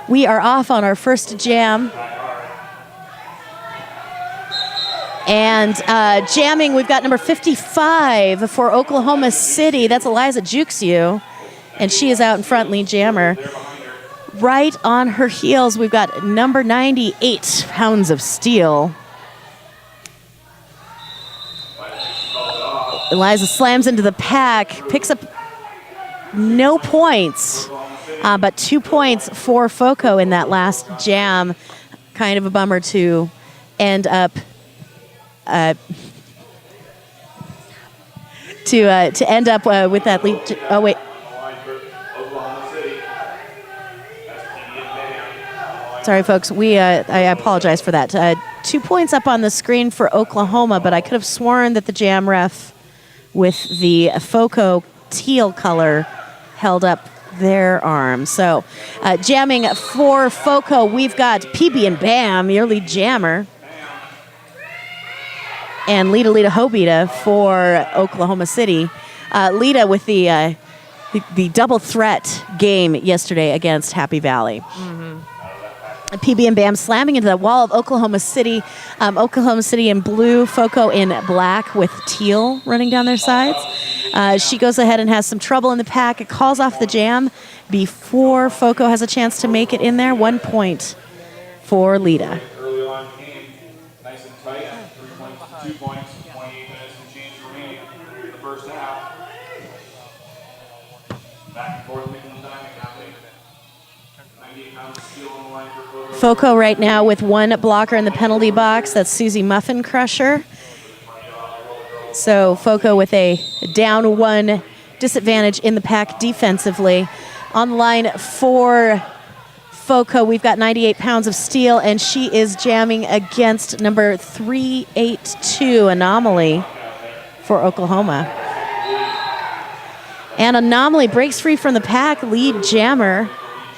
We are off on our first jam. And jamming, we've got number 55 for Oklahoma City. That's Eliza Juxiu, and she is out in front, lead jammer. Right on her heels, we've got number 98, Pounds of Steel. Eliza slams into the pack, picks up no points, but 2 points for FoCo in that last jam. Kind of a bummer to end up to end up with that lead. Oh wait. Sorry, folks. I apologize for that. 2 points up on the screen for Oklahoma, but I could have sworn that the jam ref with the FoCo teal color held up their arm. So, jamming for FoCo, we've got PB and Bam, your lead jammer, and Lita Hobita for Oklahoma City. Lita with the double threat game yesterday against Happy Valley. Mm-hmm. PB and Bam slamming into the wall of Oklahoma City. Oklahoma City in blue, FoCo in black with teal running down their sides. She goes ahead and has some trouble in the pack. It calls off the jam before FoCo has a chance to make it in there. 1 point for Lita. Early on game, nice and tight. 3 points to 2 points. 28 minutes and change remaining in the first half. Back and forth, making the time. 98 pounds of steel on the line for FoCo. FoCo right now with one blocker in the penalty box. That's Susie Muffin Crusher. So FoCo with a down one disadvantage in the pack defensively. On the line for FoCo, we've got 98 Pounds of Steel, and she is jamming against number 382, Anomaly, for Oklahoma. And Anomaly breaks free from the pack, lead jammer,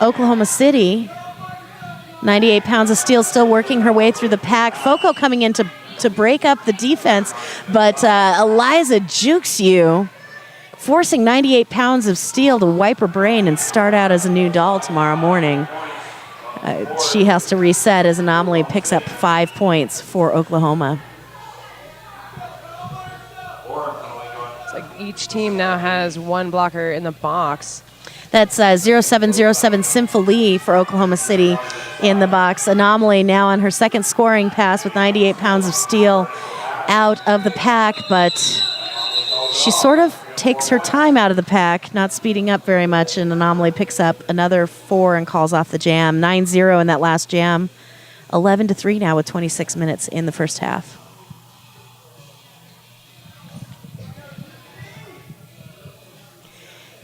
Oklahoma City. 98 Pounds of Steel still working her way through the pack. FoCo coming in to break up the defense, but Eliza Juxiu forcing 98 Pounds of Steel to wipe her brain and start out as a new doll tomorrow morning. She has to reset as Anomaly picks up 5 points for Oklahoma. It's like each team now has one blocker in the box. That's 0707 Sympholy for Oklahoma City in the box. Anomaly now on her second scoring pass with 98 Pounds of Steel out of the pack, but she sort of takes her time out of the pack, not speeding up very much, and Anomaly picks up another 4 and calls off the jam. 9-0 in that last jam. 11-3 now with 26 minutes in the first half.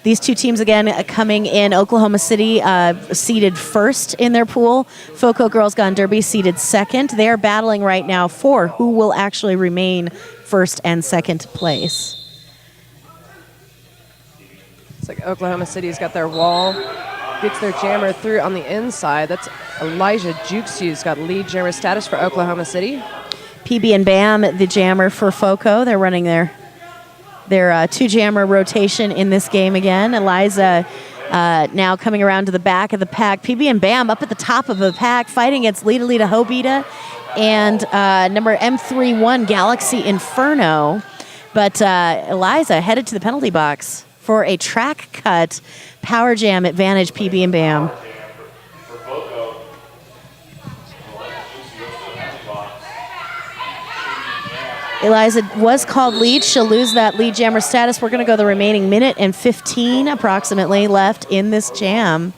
These two teams, again, coming in. Oklahoma City seeded first in their pool. FoCo Girls Gone Derby seeded second. They are battling right now for who will actually remain first and second place. It's like Oklahoma City's got their wall, gets their jammer through on the inside. That's Elijah Juxiu's got lead jammer status for Oklahoma City. PB and Bam, the jammer for FoCo. They're running their two-jammer rotation in this game again. Eliza now coming around to the back of the pack. PB and Bam up at the top of the pack, fighting against Lita Hobita and number M31 Galaxy Inferno. But Eliza headed to the penalty box for a track cut power jam advantage, PB and Bam. Eliza was called lead. She'll lose that lead jammer status. We're going to go the remaining minute and 15 approximately left in this jam.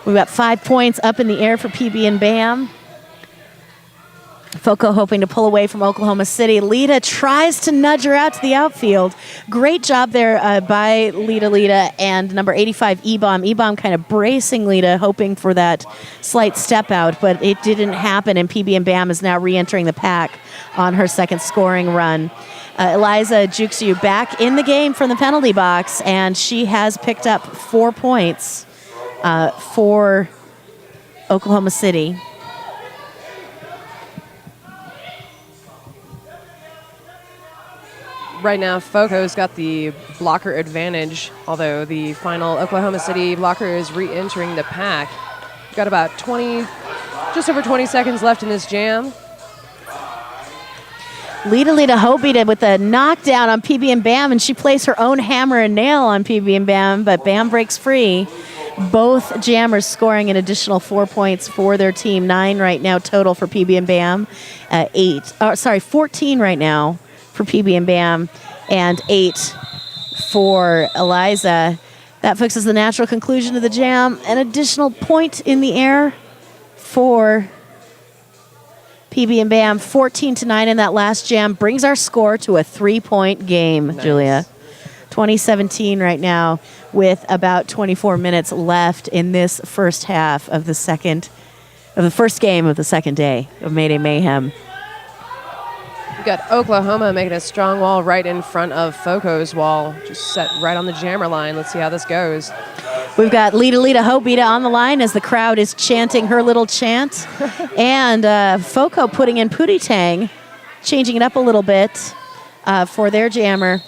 We've got 5 points up in the air for PB and Bam. FoCo hoping to pull away from Oklahoma City. Lita tries to nudge her out to the outfield. Great job there by Lita and number 85, E-Bomb. E-Bomb kind of bracing Lita, hoping for that slight step out, but it didn't happen, and PB and Bam is now re-entering the pack on her second scoring run. Eliza Juxiu back in the game from the penalty box, and she has picked up 4 points for Oklahoma City. Right now, FoCo's got the blocker advantage, although the final Oklahoma City blocker is re-entering the pack. Got about just over 20 seconds left in this jam. Lita Hobita with a knockdown on PB and Bam, and she placed her own hammer and nail on PB and Bam, but Bam breaks free. Both jammers scoring an additional 4 points for their team. 9 right now total for PB and Bam. 14 right now for PB and Bam, and 8 for Eliza. That, folks, is the natural conclusion of the jam. An additional point in the air for PB and Bam. 14-9 in that last jam brings our score to a 3-point game. Nice. Julia. 2017 right now, with about 24 minutes left in this first half of the first game of the second day of Mayday Mayhem. We've got Oklahoma making a strong wall right in front of FoCo's wall, just set right on the jammer line. Let's see how this goes. We've got Lita Hobita on the line as the crowd is chanting her little chant. And FoCo putting in Pootie Tang, changing it up a little bit for their jammer.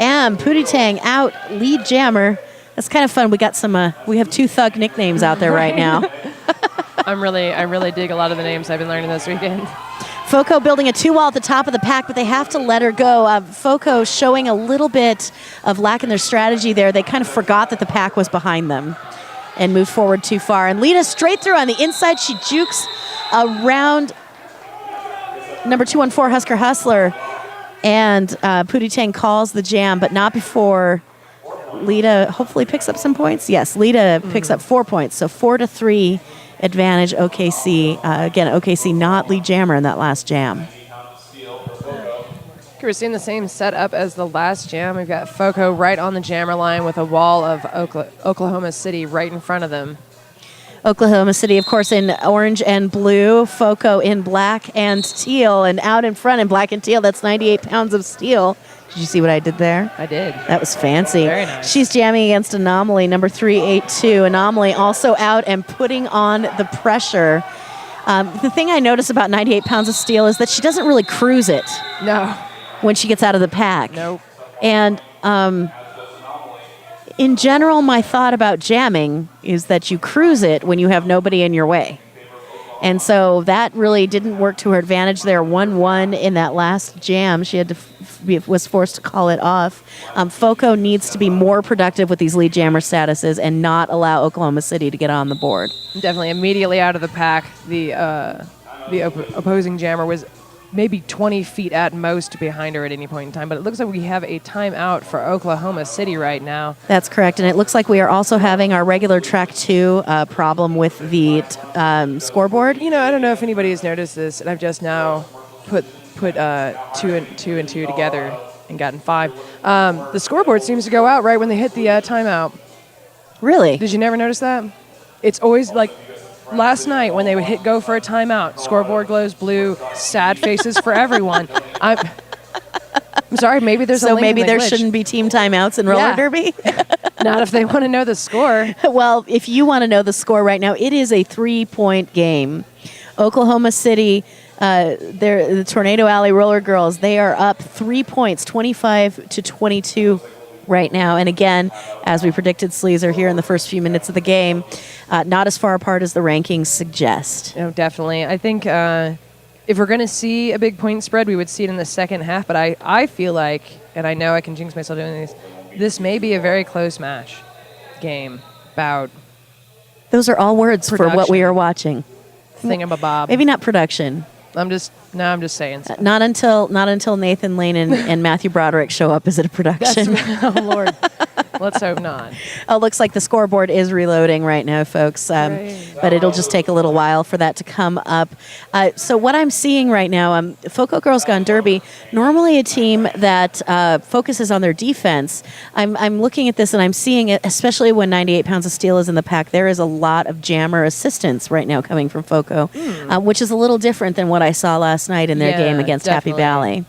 And Pootie Tang out, lead jammer. That's kind of fun. We got we have 2 thug nicknames out there right now. I really dig a lot of the names I've been learning this weekend. FoCo building a 2-wall at the top of the pack, but they have to let her go. FoCo showing a little bit of lack in their strategy there. They kind of forgot that the pack was behind them and moved forward too far. And Lita straight through on the inside. She jukes around number 214, Husker Hustler. And Pootie Tang calls the jam, but not before Lita hopefully picks up some points. Yes, Lita picks up 4 points, so 4-3 advantage OKC. Again, OKC not lead jammer in that last jam. We're seeing the same setup as the last jam. We've got FoCo right on the jammer line with a wall of Oklahoma City right in front of them. Oklahoma City, of course, in orange and blue. FoCo in black and teal. And out in front in black and teal, that's 98 pounds of steel. Did you see what I did there? I did. That was fancy. Very nice. She's jamming against Anomaly, number 382. Anomaly also out and putting on the pressure. The thing I notice about 98 pounds of steel is that she doesn't really cruise it. No. When she gets out of the pack. Nope. And in general, my thought about jamming is that you cruise it when you have nobody in your way. And so that really didn't work to her advantage there. 1-1 in that last jam. She had to was forced to call it off. FoCo needs to be more productive with these lead jammer statuses and not allow Oklahoma City to get on the board. Definitely immediately out of the pack. The opposing jammer was maybe 20 feet at most behind her at any point in time. But it looks like we have a timeout for Oklahoma City right now. That's correct. And it looks like we are also having our regular track 2 problem with the scoreboard. You know, I don't know if anybody has noticed this, and I've just now put 2 and 2 together and gotten 5. The scoreboard seems to go out right when they hit the timeout. Really? Did you never notice that? It's always like last night when they would hit go for a timeout, scoreboard glows blue, sad faces for everyone. I'm sorry, maybe there's so maybe there glitch. Shouldn't be team timeouts in roller derby. Not if they want to know the score. Well, if you want to know the score right now, it is a 3-point game. Oklahoma City, the Tornado Alley Roller Girls, they are up 3 points, 25-22 right now. And again, as we predicted, Sleaze are here in the first few minutes of the game. Not as far apart as the rankings suggest. No, definitely. I think if we're going to see a big point spread, we would see it in the second half. But I feel like, and I know I can jinx myself doing this may be a very close match, game, bout. Those are all words production. For what we are watching. Thingamabob. Maybe not production. I'm just saying. So. Not until Nathan Lane and Matthew Broderick show up is it a production. Oh, Lord. Let's hope not. Oh, looks like the scoreboard is reloading right now, folks. But it'll just take a little while for that to come up. So what I'm seeing right now, FoCo Girls Gone Derby, normally a team that focuses on their defense. I'm looking at this and I'm seeing it, especially when 98 pounds of steel is in the pack, there is a lot of jammer assistance right now coming from FoCo, which is a little different than what I saw last night in their game against definitely. Happy Valley.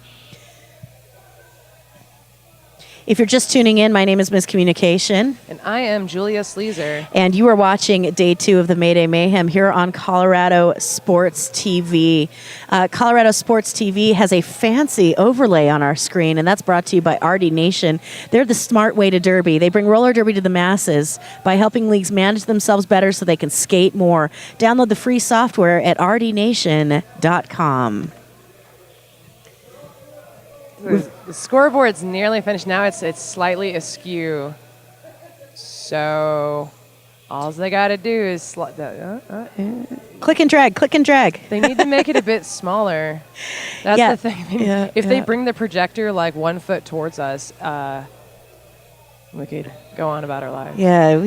If you're just tuning in, my name is Miscommunication. And I am Julia Sleazer. And you are watching day 2 of the Mayday Mayhem here on Colorado Sports TV. Colorado Sports TV has a fancy overlay on our screen, and that's brought to you by RD Nation. They're the smart way to Derby. They bring roller derby to the masses by helping leagues manage themselves better so they can skate more. Download the free software at rdnation.com. The scoreboard's nearly finished. Now it's slightly askew. So all they got to do is Click and drag, click and drag. They need to make it a bit smaller. That's Yeah. the thing. If they bring the projector like 1 foot towards us, we could go on about our lives. Yeah,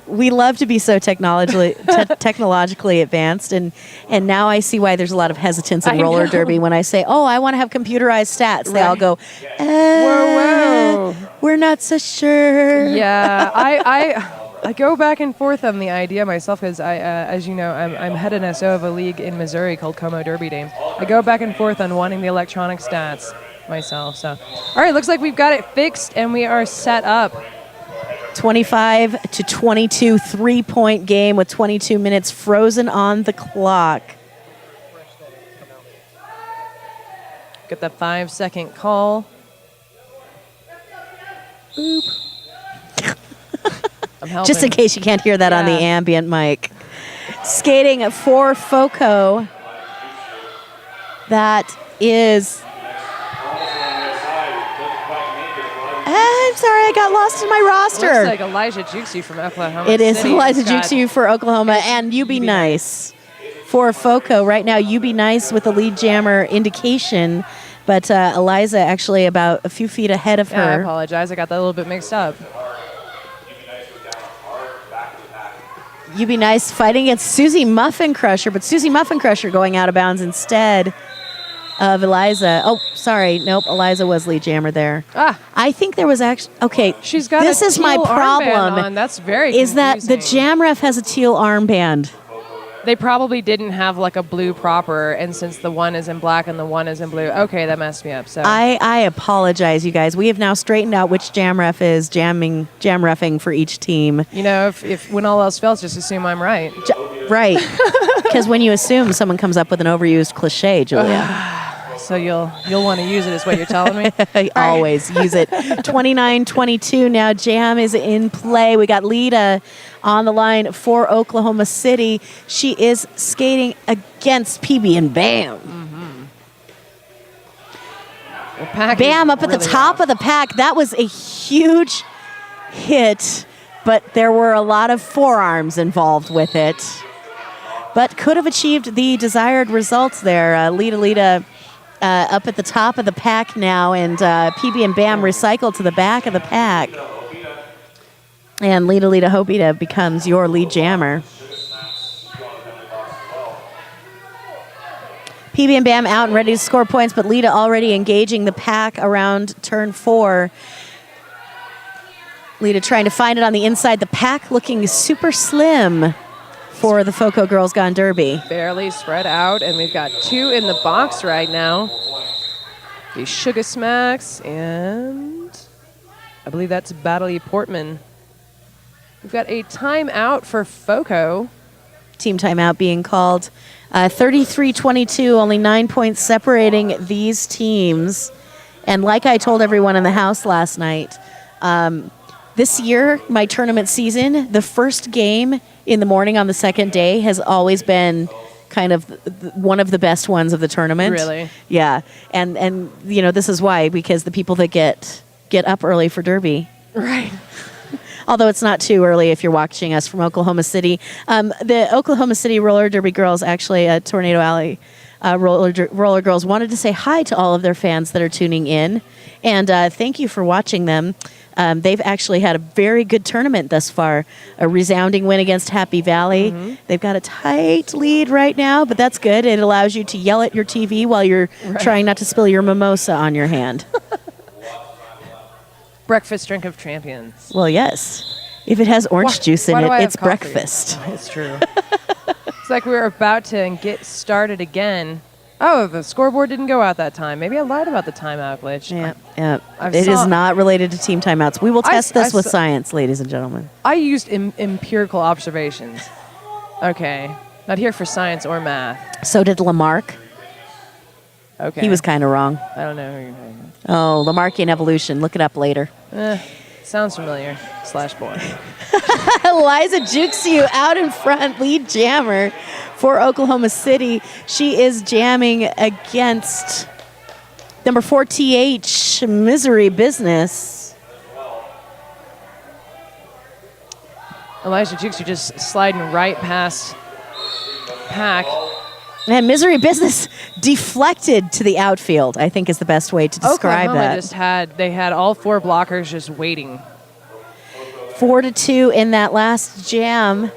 we love to be so technologically advanced, and now I see why there's a lot of hesitance in roller derby when I say, "Oh, I want to have computerized stats." They all go, "Whoa, we're not so sure." Yeah, I go back and forth on the idea myself because as you know, I'm head NSO of a league in Missouri called Como Derby Day. I go back and forth on wanting the electronic stats myself. So, all right, looks like we've got it fixed and we are set up. 25-22 3-point game with 22 minutes frozen on the clock. Get the 5-second call. Boop. I'm helping. Just in case you can't hear that on the ambient mic. Skating for FoCo. That is... I'm sorry, I got lost in my roster. Looks like Elijah Juxu from Oklahoma. It is City. Elijah Juxu for Oklahoma, and You Be Nice for FoCo. Right now, You Be Nice with the lead jammer indication, but Eliza actually about a few feet ahead of her. I apologize. I got that a little bit mixed up. You Be Nice fighting against Susie Muffin Crusher, but Susie Muffin Crusher going out of bounds instead of Eliza. Oh, sorry. Nope, Eliza was lead jammer there. I think there was actually... Okay, she's got this is my problem. On. That's very is confusing. that the jam ref has a teal armband. They probably didn't have like a blue proper, and since the one is in black and the one is in blue, okay, that messed me up. So I apologize, you guys. We have now straightened out which jam ref is jam reffing for each team. You know, if when all else fails, just assume I'm right. Right. Because when you assume, someone comes up with an overused cliche, Julia. So you'll want to use it is what you're telling me? Always use it. 29-22 now. Jam is in play. We got Lita on the line for Oklahoma City. She is skating against PB and Bam. Mm-hmm. Bam up at the top of the pack. That was a huge hit, but there were a lot of forearms involved with it. But could have achieved the desired results there. Lita up at the top of the pack now, and PB and Bam recycled to the back of the pack. And Lita Hobita becomes your lead jammer. PB and Bam out and ready to score points, but Lita already engaging the pack around turn 4. Lita trying to find it on the inside. The pack looking super slim for the FoCo Girls Gone Derby. Barely spread out, and we've got 2 in the box right now. The Sugar Smacks, and I believe that's Battley Portman. We've got a timeout for FoCo. Team timeout being called. 33-22, only 9 points separating these teams. And like I told everyone in the house last night, this year, my tournament season, the first game in the morning on the second day has always been kind of one of the best ones of the tournament. Really? Yeah. And this is why, because the people that get up early for Derby. Right. Although it's not too early if you're watching us from Oklahoma City. The Oklahoma City Roller Derby girls, actually, Tornado Alley Roller Girls, wanted to say hi to all of their fans that are tuning in. And thank you for watching them. They've actually had a very good tournament thus far. A resounding win against Happy Valley. Mm-hmm. They've got a tight lead right now, but that's good. It allows you to yell at your TV while you're trying not to spill your mimosa on your hand. Breakfast drink of champions. Well, yes. If it has orange juice in it, it's breakfast. It's true. It's like we're about to get started again. Oh, the scoreboard didn't go out that time. Maybe I lied about the timeout glitch. Yeah. I've It is saw- not related to team timeouts. We will test this with saw- science, ladies and gentlemen. I used empirical observations. Okay. Not here for science or math. So did Lamarck. Okay. He was kind of wrong. I don't know who you're talking about. Oh, Lamarckian evolution. Look it up later. Sounds familiar. / boring. Eliza jukes you out in front, lead jammer for Oklahoma City. She is jamming against number 4 TH, Misery Business. Elijah Jukes, you just sliding right past Pack. And Misery Business deflected to the outfield, I think is the best way to describe Oklahoma that. they had all 4 blockers just waiting. 4-2 in that last jam.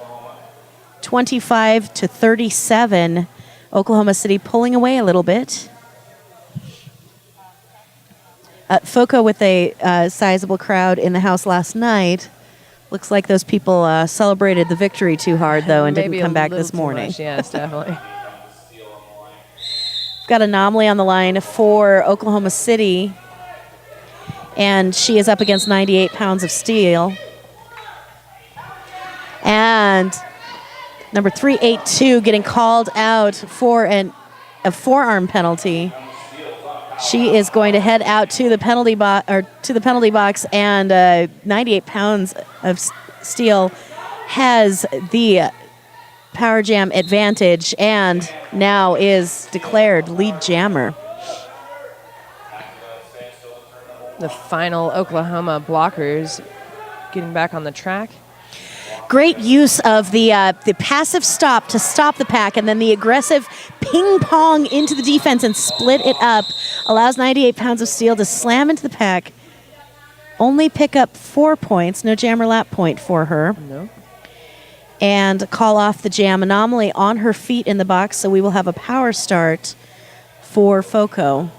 25-37. Oklahoma City pulling away a little bit. FoCo with a sizable crowd in the house last night. Looks like those people celebrated the victory too hard, though, and Maybe didn't come a back little this too morning. much. Yes, definitely. Got Anomaly on the line for Oklahoma City, and she is up against 98 pounds of steel. And number 382 getting called out for a forearm penalty. She is going to head out to the penalty box, and 98 pounds of steel has the power jam advantage, and now is declared lead jammer. The final Oklahoma blockers getting back on the track. Great use of the passive stop to stop the pack, and then the aggressive ping pong into the defense and split it up. Allows 98 pounds of steel to slam into the pack. Only pick up 4 points, no jammer lap point for her. No. And call off the jam. Anomaly on her feet in the box, so we will have a power start for FoCo.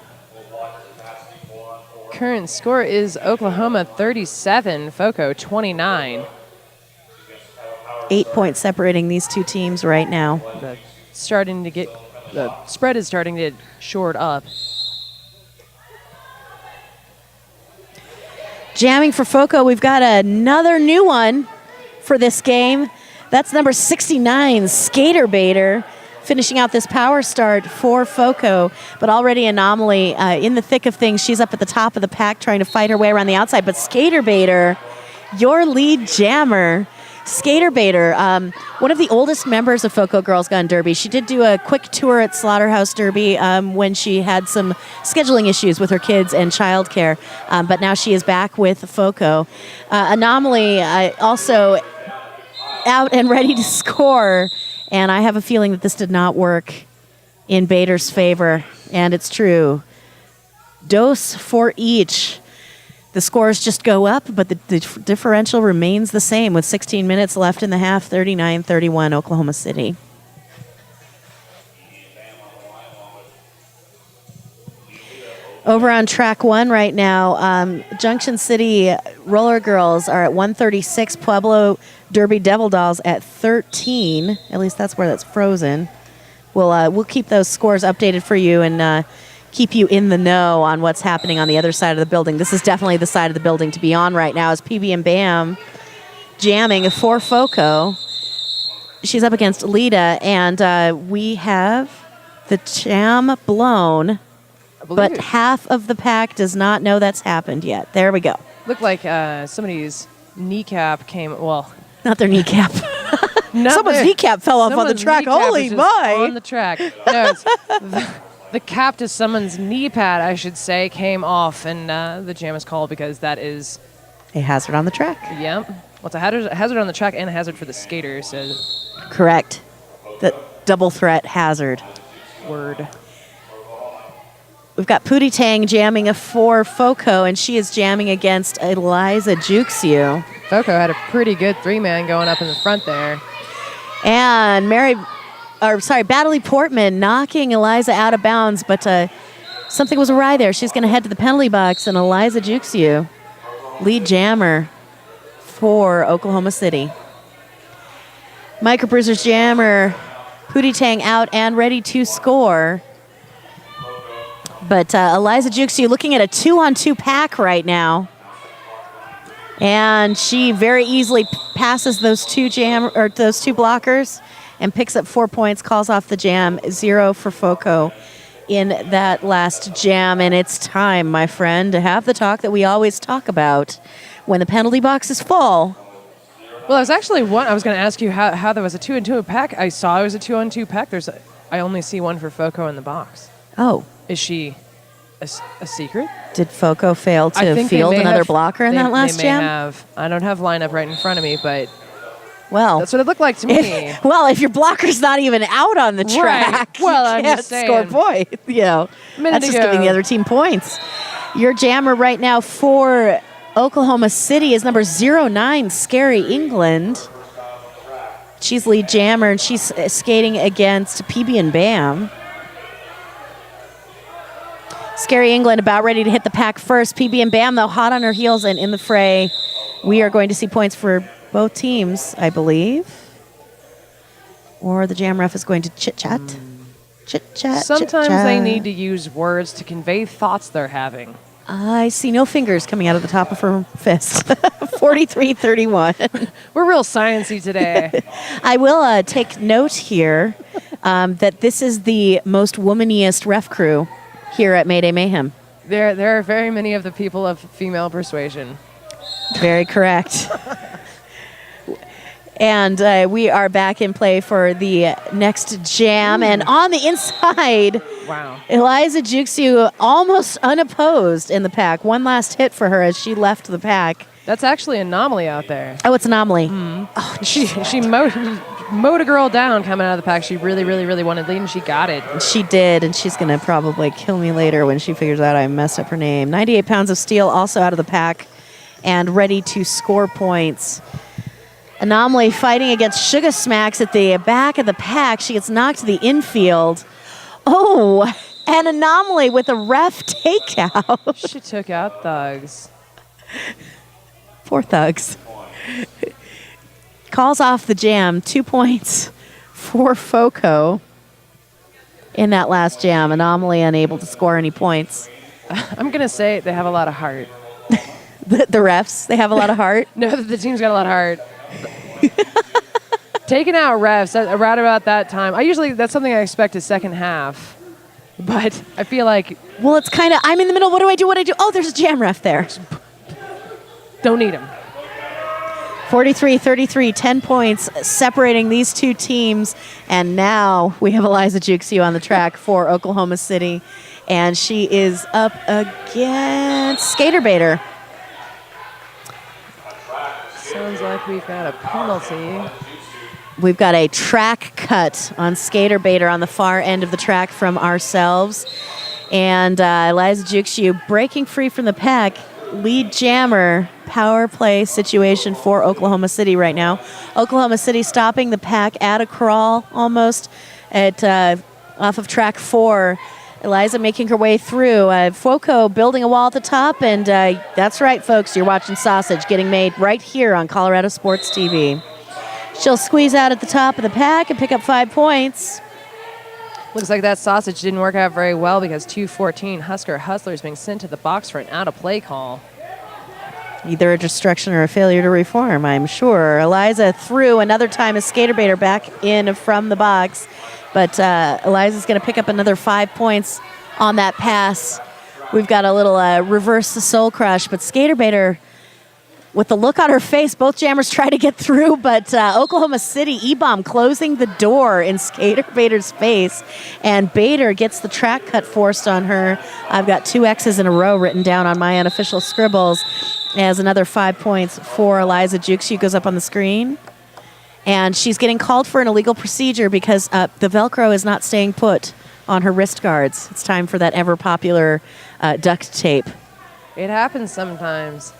Current score is Oklahoma 37, FoCo 29. 8 points separating these two teams right now. The spread is starting to get shored up. Jamming for FoCo, we've got another new one for this game. That's number 69, Skater Baiter, finishing out this power start for FoCo. But already Anomaly in the thick of things. She's up at the top of the pack trying to fight her way around the outside. But Skater Baiter, your lead jammer. Skater Baiter, one of the oldest members of FoCo Girls Gone Derby. She did do a quick tour at Slaughterhouse Derby when she had some scheduling issues with her kids and childcare, but now she is back with FoCo. Anomaly also out and ready to score, and I have a feeling that this did not work in Baiter's favor, and it's true. Dose for each. The scores just go up, but the differential remains the same with 16 minutes left in the half, 39-31 Oklahoma City. Over on track 1 right now, Junction City Roller Girls are at 136, Pueblo Derby Devil Dolls at 13. At least that's where that's frozen. We'll keep those scores updated for you and keep you in the know on what's happening on the other side of the building. This is definitely the side of the building to be on right now as PB and Bam jamming for FoCo. She's up against Lita, and we have the jam blown, but half of the pack does not know that's happened yet. There we go. Looked like somebody's kneecap came, well. Not their kneecap. Someone's kneecap fell off on the track. Holy my. On the track. No, it's the cap to someone's knee pad, I should say, came off, and the jam is called because that is a hazard on the track. Yep. Well, it's a hazard on the track and a hazard for the skaters. So. Correct. The double threat hazard. Word. We've got Pootie Tang jamming for FoCo, and she is jamming against Eliza Jukes-You. FoCo had a pretty good 3-man going up in the front there. And Badley Portman knocking Eliza out of bounds, but something was awry there. She's going to head to the penalty box, and Eliza Jukes-You, lead jammer for Oklahoma City. Micro Bruisers jammer, Pootie Tang out and ready to score. But Eliza Juxu looking at a 2-on-2 pack right now. And she very easily passes those two blockers and picks up 4 points, calls off the jam, 0 for FoCo in that last jam. And it's time, my friend, to have the talk that we always talk about when the penalty box is full. Well, I was actually I was going to ask you how there was a 2-on-2 pack. I saw it was a 2-on-2 pack. I only see one for FoCo in the box. Oh. Is she a secret? Did FoCo fail to field another blocker in that last jam? They may have. I don't have lineup right in front of me, but well, that's what it looked like to me. If your blocker's not even out on the track, right. Well, you I'm can't just saying. Score points. That's just giving the other team points. Your jammer right now for Oklahoma City is number 09, Scary England. She's lead jammer, and she's skating against PB and Bam. Scary England about ready to hit the pack first. PB and Bam, though, hot on her heels and in the fray. We are going to see points for both teams, I believe. Or the jam ref is going to chit-chat. Chit-chat, sometimes they need to use words to convey thoughts they're having. I see no fingers coming out of the top of her fist. 43-31. We're real sciencey today. I will take note here that this is the most womaniest ref crew here at Mayday Mayhem. There are very many of the people of female persuasion. Very correct. And we are back in play for the next jam. Ooh. And on the inside, wow, Eliza Juxu almost unopposed in the pack. One last hit for her as she left the pack. That's actually Anomaly out there. Oh, it's Anomaly. Oh, she mowed a girl down coming out of the pack. She really, really, really wanted lead, and she got it. She did, and she's going to probably kill me later when she figures out I messed up her name. 98 pounds of steel also out of the pack and ready to score points. Anomaly fighting against Sugar Smacks at the back of the pack. She gets knocked to the infield. Oh, and Anomaly with a ref takeout. She took out Thugs. Poor Thugs. Calls off the jam. 2 points for FoCo in that last jam. Anomaly unable to score any points. I'm going to say they have a lot of heart. The refs, they have a lot of heart? No, the team's got a lot of heart. Taking out refs right about that time. That's something I expect a second half. But I feel like... Well, it's kind of, I'm in the middle. What do I do? Oh, there's a jam ref there. Don't need him. 43-33, 10 points separating these two teams. And now we have Eliza Juxu on the track for Oklahoma City. And she is up against Skater Baiter. Sounds like we've got a penalty. We've got a track cut on Skater Baiter on the far end of the track from ourselves. And Eliza Juxu breaking free from the pack. Lead jammer, power play situation for Oklahoma City right now. Oklahoma City stopping the pack at a crawl almost at off of track 4. Eliza making her way through. FoCo building a wall at the top, and that's right, folks. You're watching sausage getting made right here on ColoradoSports.TV. She'll squeeze out at the top of the pack and pick up 5 points. Looks like that sausage didn't work out very well because 214 Husker Hustlers being sent to the box for an out-of-play call. Either a destruction or a failure to reform, I'm sure. Eliza threw another time as Skater Baiter back in from the box. But Eliza's going to pick up another 5 points on that pass. We've got a little reverse soul crush, but Skater Baiter, with the look on her face, both jammers try to get through, but Oklahoma City, E-Bomb closing the door in Skater Baiter's face, and Baiter gets the track cut forced on her. I've got 2 X's in a row written down on my unofficial scribbles as another 5 points for Eliza Juxu goes up on the screen. And she's getting called for an illegal procedure because the Velcro is not staying put on her wrist guards. It's time for that ever-popular duct tape. It happens sometimes.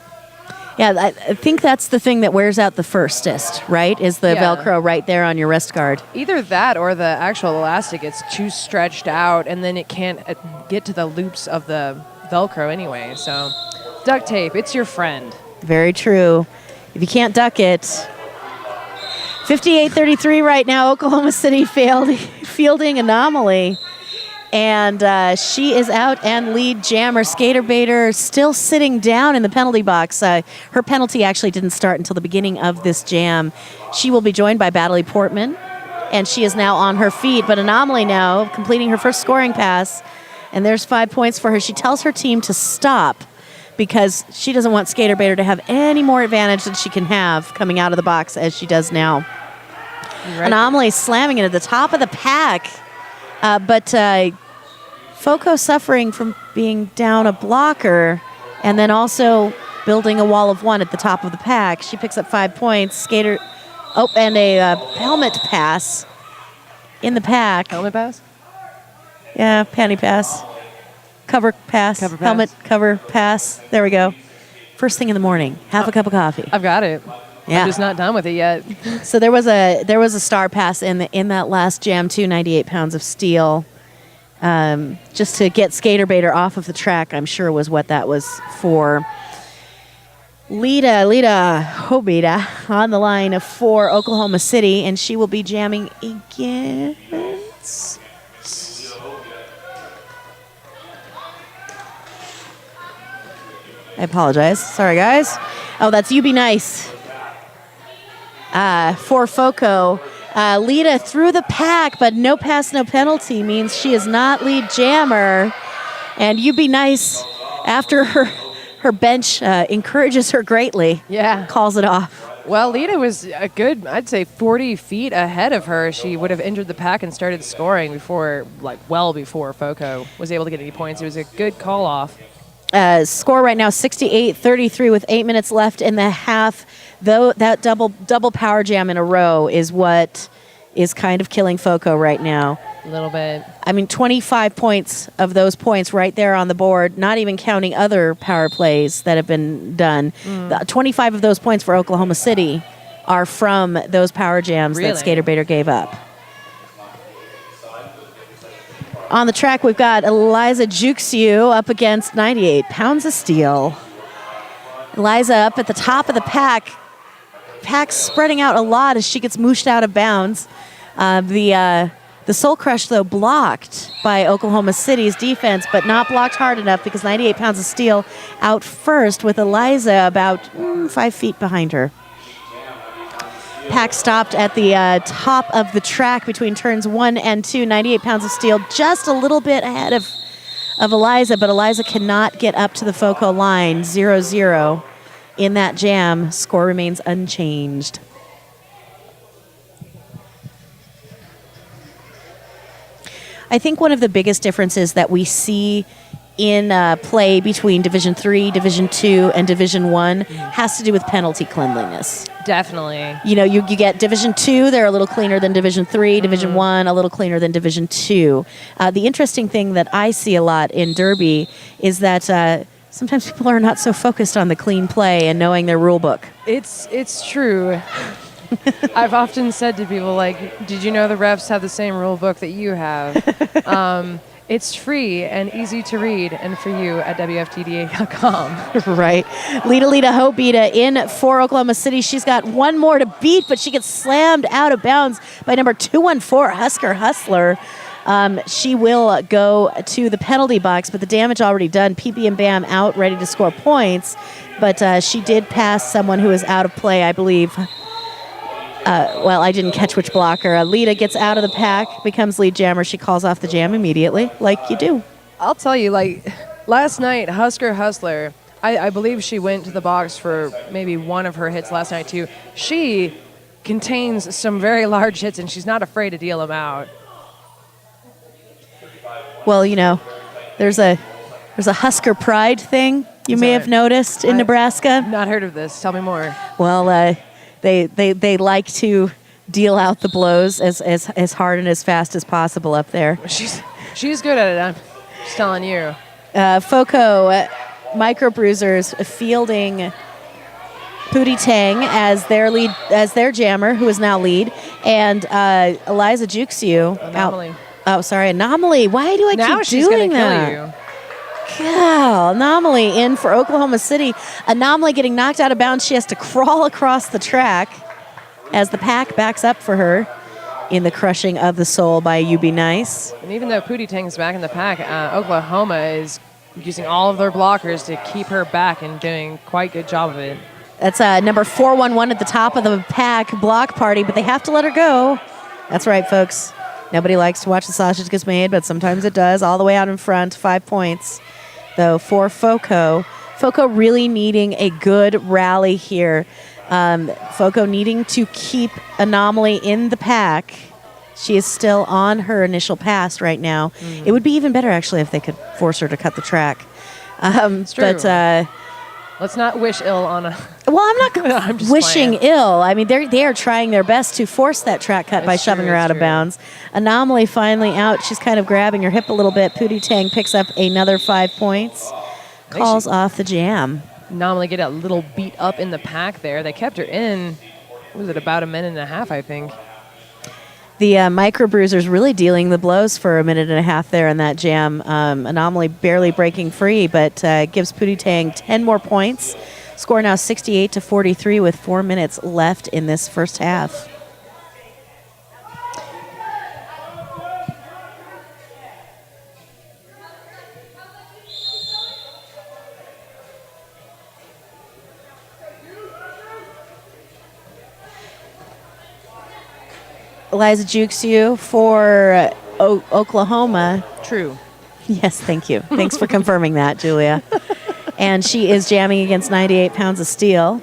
Yeah, I think that's the thing that wears out the firstest, right? Is the Velcro right there on your wrist guard. Either that or the actual elastic gets too stretched out, and then it can't get to the loops of the Velcro anyway. So duct tape, it's your friend. Very true. If you can't duck it... 58-33 right now. Oklahoma City fielding Anomaly. And she is out, and lead jammer Skater Bader still sitting down in the penalty box. Her penalty actually didn't start until the beginning of this jam. She will be joined by Badley Portman, and she is now on her feet. But Anomaly now completing her first scoring pass, and there's 5 points for her. She tells her team to stop because she doesn't want Skater Bader to have any more advantage than she can have coming out of the box as she does now. Right. Anomaly slamming it at the top of the pack. But FoCo suffering from being down a blocker and then also building a wall of one at the top of the pack. She picks up 5 points. Skater, and a helmet pass in the pack. Helmet pass? Yeah, panty pass. Cover pass. Cover pass. Helmet cover pass. There we go. First thing in the morning. Have a cup of coffee. I've got it. Yeah. I'm just not done with it yet. So there was a star pass in that last jam too, 98 pounds of steel. Just to get Skater Bader off of the track, I'm sure was what that was for. Lita Hobita on the line for Oklahoma City, and she will be jamming against. I apologize. Sorry, guys. Oh, that's You Be Nice. For FoCo, Lita through the pack, but no pass, no penalty means she is not lead jammer. And You Be Nice, after her bench encourages her greatly, calls it off. Well, Lita was a good, I'd say 40 feet ahead of her. She would have entered the pack and started scoring before FoCo was able to get any points. It was a good call off. Score right now 68-33 with 8 minutes left in the half. Though that double power jam in a row is what is kind of killing FoCo right now. A little bit. I mean, 25 points of those points right there on the board, not even counting other power plays that have been done. 25 of those points for Oklahoma City are from those power jams that Skater Bader gave up. On the track, we've got Eliza Juxiu up against 98 pounds of steel. Eliza up at the top of the pack. Pack's spreading out a lot as she gets mooshed out of bounds. The Soul Crush, though, blocked by Oklahoma City's defense, but not blocked hard enough because 98 pounds of steel out first with Eliza about 5 feet behind her. Pack stopped at the top of the track between turns 1 and 2. 98 pounds of steel just a little bit ahead of Eliza, but Eliza cannot get up to the FoCo line. 0-0 in that jam. Score remains unchanged. I think one of the biggest differences that we see in play between Division 3, Division 2, and Division 1 has to do with penalty cleanliness. Definitely. You know, you get Division 2, they're a little cleaner than Division 3, Division 1, a little cleaner than Division 2. The interesting thing that I see a lot in Derby is that sometimes people are not so focused on the clean play and knowing their rule book. It's true. I've often said to people, like, did you know the refs have the same rule book that you have? It's free and easy to read and for you at WFTDA.com. Right. Lita Hobita in for Oklahoma City. She's got one more to beat, but she gets slammed out of bounds by number 214, Husker Hustler. She will go to the penalty box, but the damage already done. PP and Bam out, ready to score points. But she did pass someone who is out of play, I believe. I didn't catch which blocker. Lita gets out of the pack, becomes lead jammer. She calls off the jam immediately, like you do. I'll tell you, like, last night, Husker Hustler, I believe she went to the box for maybe one of her hits last night, too. She contains some very large hits, and she's not afraid to deal them out. Well, you know, there's a Husker pride thing you may have noticed in Nebraska. Not heard of this. Tell me more. Well, they like to deal out the blows as hard and as fast as possible up there. She's good at it. I'm just telling you. FoCo Microbruisers fielding Pootie Tang as their jammer, who is now lead, and Eliza Juxiu. Anomaly. Anomaly. Why do I now keep doing that? Kill you. God, Anomaly in for Oklahoma City. Anomaly getting knocked out of bounds. She has to crawl across the track as the pack backs up for her. in the crushing of the soul by You Be Nice. And even though Pootie Tang's back in the pack, Oklahoma is using all of their blockers to keep her back and doing quite a good job of it. That's number 411 at the top of the pack, Block Party, but they have to let her go. That's right, folks. Nobody likes to watch the sausage get made, but sometimes it does. All the way out in front, 5 points, though, for FoCo. FoCo really needing a good rally here. FoCo needing to keep Anomaly in the pack. She is still on her initial pass right now. It would be even better, actually, if they could force her to cut the track. It's true. But let's not wish ill on a... well, I'm not I'm just wishing playing. ill. I mean, they are trying their best to force that track cut by That's shoving true, her out that's of true. bounds. Anomaly finally out. She's kind of grabbing her hip a little bit. Pootie Tang picks up another 5 points. Calls off the jam. Anomaly get a little beat up in the pack there. They kept her in, what was it, about a minute and a half, I think. The Micro Bruisers really dealing the blows for a minute and a half there in that jam. Anomaly barely breaking free, but gives Pootie Tang 10 more points. Score now 68-43 with 4 minutes left in this first half. Eliza Juxiu for Oklahoma. True. Yes, thank you. Thanks for confirming that, Julia. And she is jamming against 98 pounds of steel.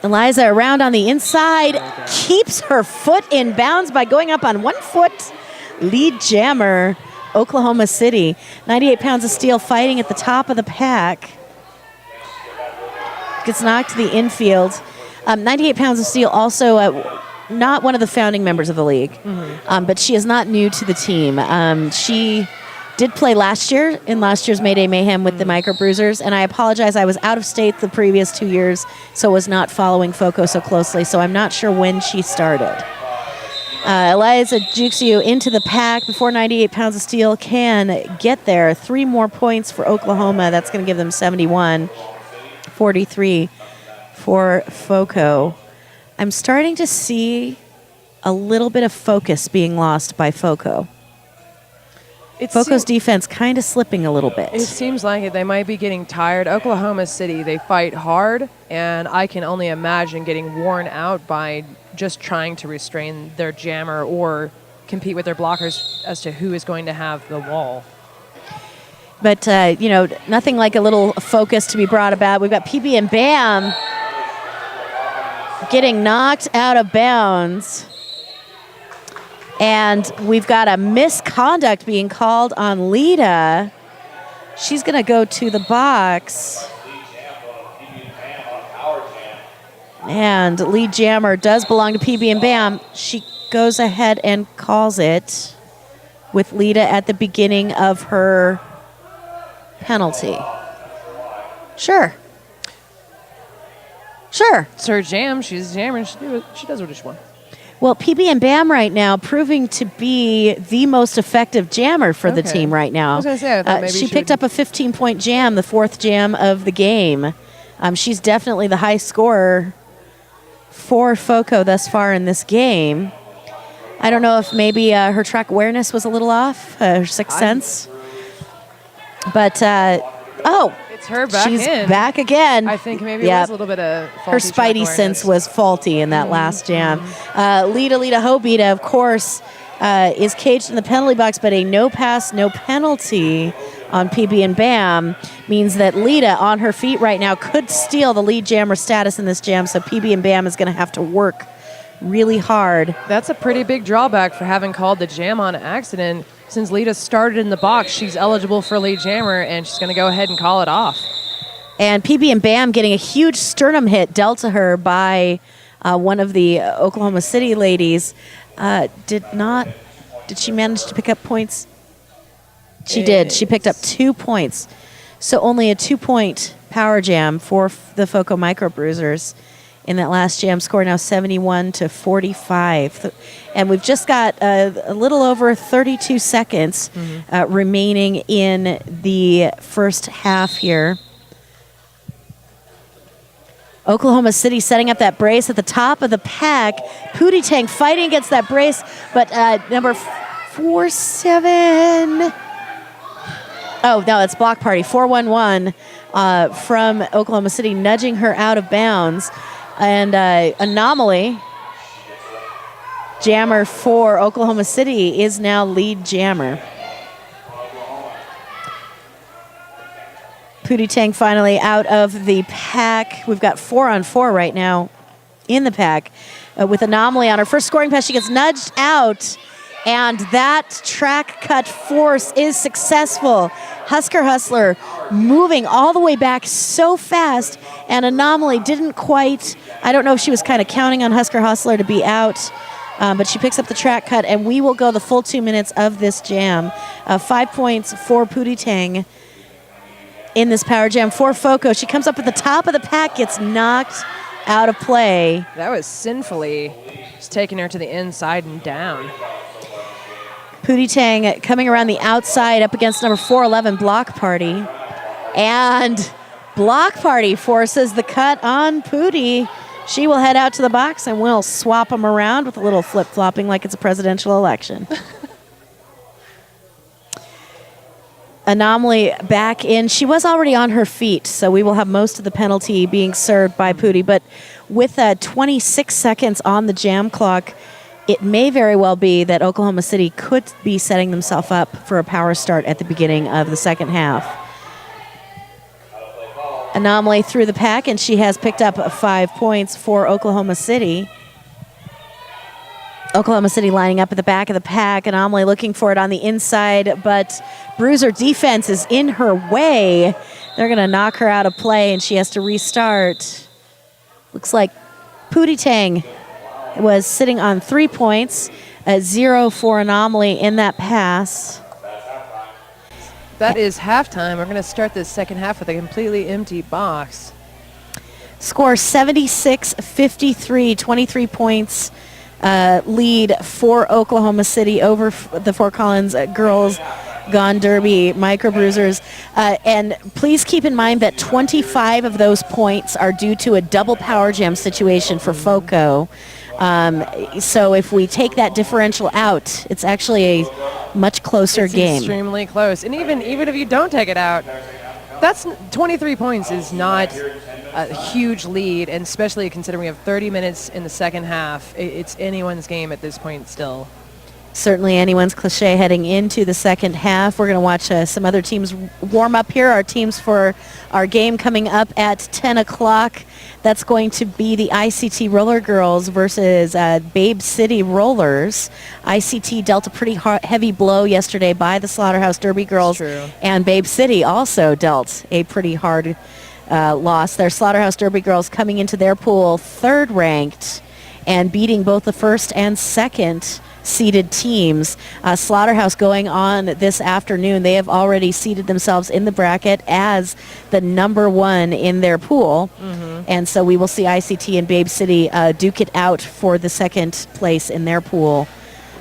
Eliza around on the inside, keeps her foot in bounds by going up on 1 foot. Lead jammer, Oklahoma City. 98 pounds of steel fighting at the top of the pack. Gets knocked to the infield. 98 pounds of steel also not one of the founding members of the league, but she is not new to the team. She did play last year in last year's Mayday Mayhem with the Micro Bruisers, and I apologize, I was out of state the previous 2 years, so was not following FoCo so closely, so I'm not sure when she started. Eliza Juxiu into the pack before 98 pounds of steel can get there. 3 more points for Oklahoma. That's going to give them 71-43 for FoCo. I'm starting to see a little bit of focus being lost by FoCo. FoCo's defense kind of slipping a little bit. It seems like it. They might be getting tired. Oklahoma City, they fight hard, and I can only imagine getting worn out by just trying to restrain their jammer or compete with their blockers as to who is going to have the wall. But, nothing like a little focus to be brought about. We've got PB and Bam getting knocked out of bounds. And we've got a misconduct being called on Lita. She's going to go to the box. And lead jammer does belong to PB and Bam. She goes ahead and calls it with Lita at the beginning of her penalty. Sure. It's her jam. She's jamming. She does what she wants. Well, PB and Bam right now proving to be the most effective jammer for the team right now. I was going to say, I thought maybe she picked up a 15-point jam, the 4th jam of the game. She's definitely the high scorer for FoCo thus far in this game. I don't know if maybe her track awareness was a little off, her sixth sense. But, it's her back she's in. back again. I think maybe it was a little bit of faulty her track spidey awareness. sense was faulty in that last jam. Lita Hobita, of course, is caged in the penalty box, but a no pass, no penalty on PB and Bam means that Lita on her feet right now could steal the lead jammer status in this jam, so PB and Bam is going to have to work really hard. That's a pretty big drawback for having called the jam on accident. Since Lita started in the box, she's eligible for lead jammer, and she's going to go ahead and call it off. And PB and Bam getting a huge sternum hit dealt to her by one of the Oklahoma City ladies. Did she manage to pick up points? She did. She picked up 2 points. So only a 2-point power jam for the FoCo Micro Bruisers in that last jam. Score now 71-45. And we've just got a little over 32 seconds remaining in the first half here. Oklahoma City setting up that brace at the top of the pack. Pootie Tang fighting against that brace, but number 4-7. Oh, no, it's Block Party. 4-1-1 from Oklahoma City, nudging her out of bounds. And Anomaly, jammer for Oklahoma City, is now lead jammer. Pootie Tang finally out of the pack. We've got 4-on-4 right now in the pack with Anomaly on her first scoring pass. She gets nudged out, and that track cut force is successful. Husker Hustler moving all the way back so fast, and Anomaly didn't quite, I don't know if she was kind of counting on Husker Hustler to be out, but she picks up the track cut, and we will go the full 2 minutes of this jam. 5 points for Pootie Tang in this power jam for FoCo. She comes up at the top of the pack, gets knocked out of play. That was sinfully just taking her to the inside and down. Pootie Tang coming around the outside up against number 4-11, Block Party. And Block Party forces the cut on Pootie. She will head out to the box and we'll swap them around with a little flip-flopping like it's a presidential election. Anomaly back in. She was already on her feet, so we will have most of the penalty being served by Pootie. But with 26 seconds on the jam clock, it may very well be that Oklahoma City could be setting themselves up for a power start at the beginning of the second half. Anomaly through the pack, and she has picked up 5 points for Oklahoma City. Oklahoma City lining up at the back of the pack. Anomaly looking for it on the inside, but Bruiser defense is in her way. They're going to knock her out of play, and she has to restart. Looks like Pootie Tang was sitting on 3 points, 0 for Anomaly in that pass. That is halftime. We're going to start this second half with a completely empty box. Score 76-53, 23 points lead for Oklahoma City over the Fort Collins girls Gone Derby Microbruisers. And please keep in mind that 25 of those points are due to a double power jam situation for FoCo. So if we take that differential out, it's actually a much closer game. Extremely close. And even if you don't take it out, that's 23 points is not a huge lead, and especially considering we have 30 minutes in the second half. It's anyone's game at this point still. Certainly anyone's cliche heading into the second half. We're going to watch some other teams warm up here. Our teams for our game coming up at 10 o'clock. That's going to be the ICT Roller Girls versus Babe City Rollers. ICT dealt a pretty heavy blow yesterday by the Slaughterhouse Derby Girls. True. And Babe City also dealt a pretty hard loss. Their Slaughterhouse Derby Girls coming into their pool third ranked and beating both the first and second seeded teams. Slaughterhouse going on this afternoon. They have already seeded themselves in the bracket as the number one in their pool. And so we will see ICT and Babe City duke it out for the second place in their pool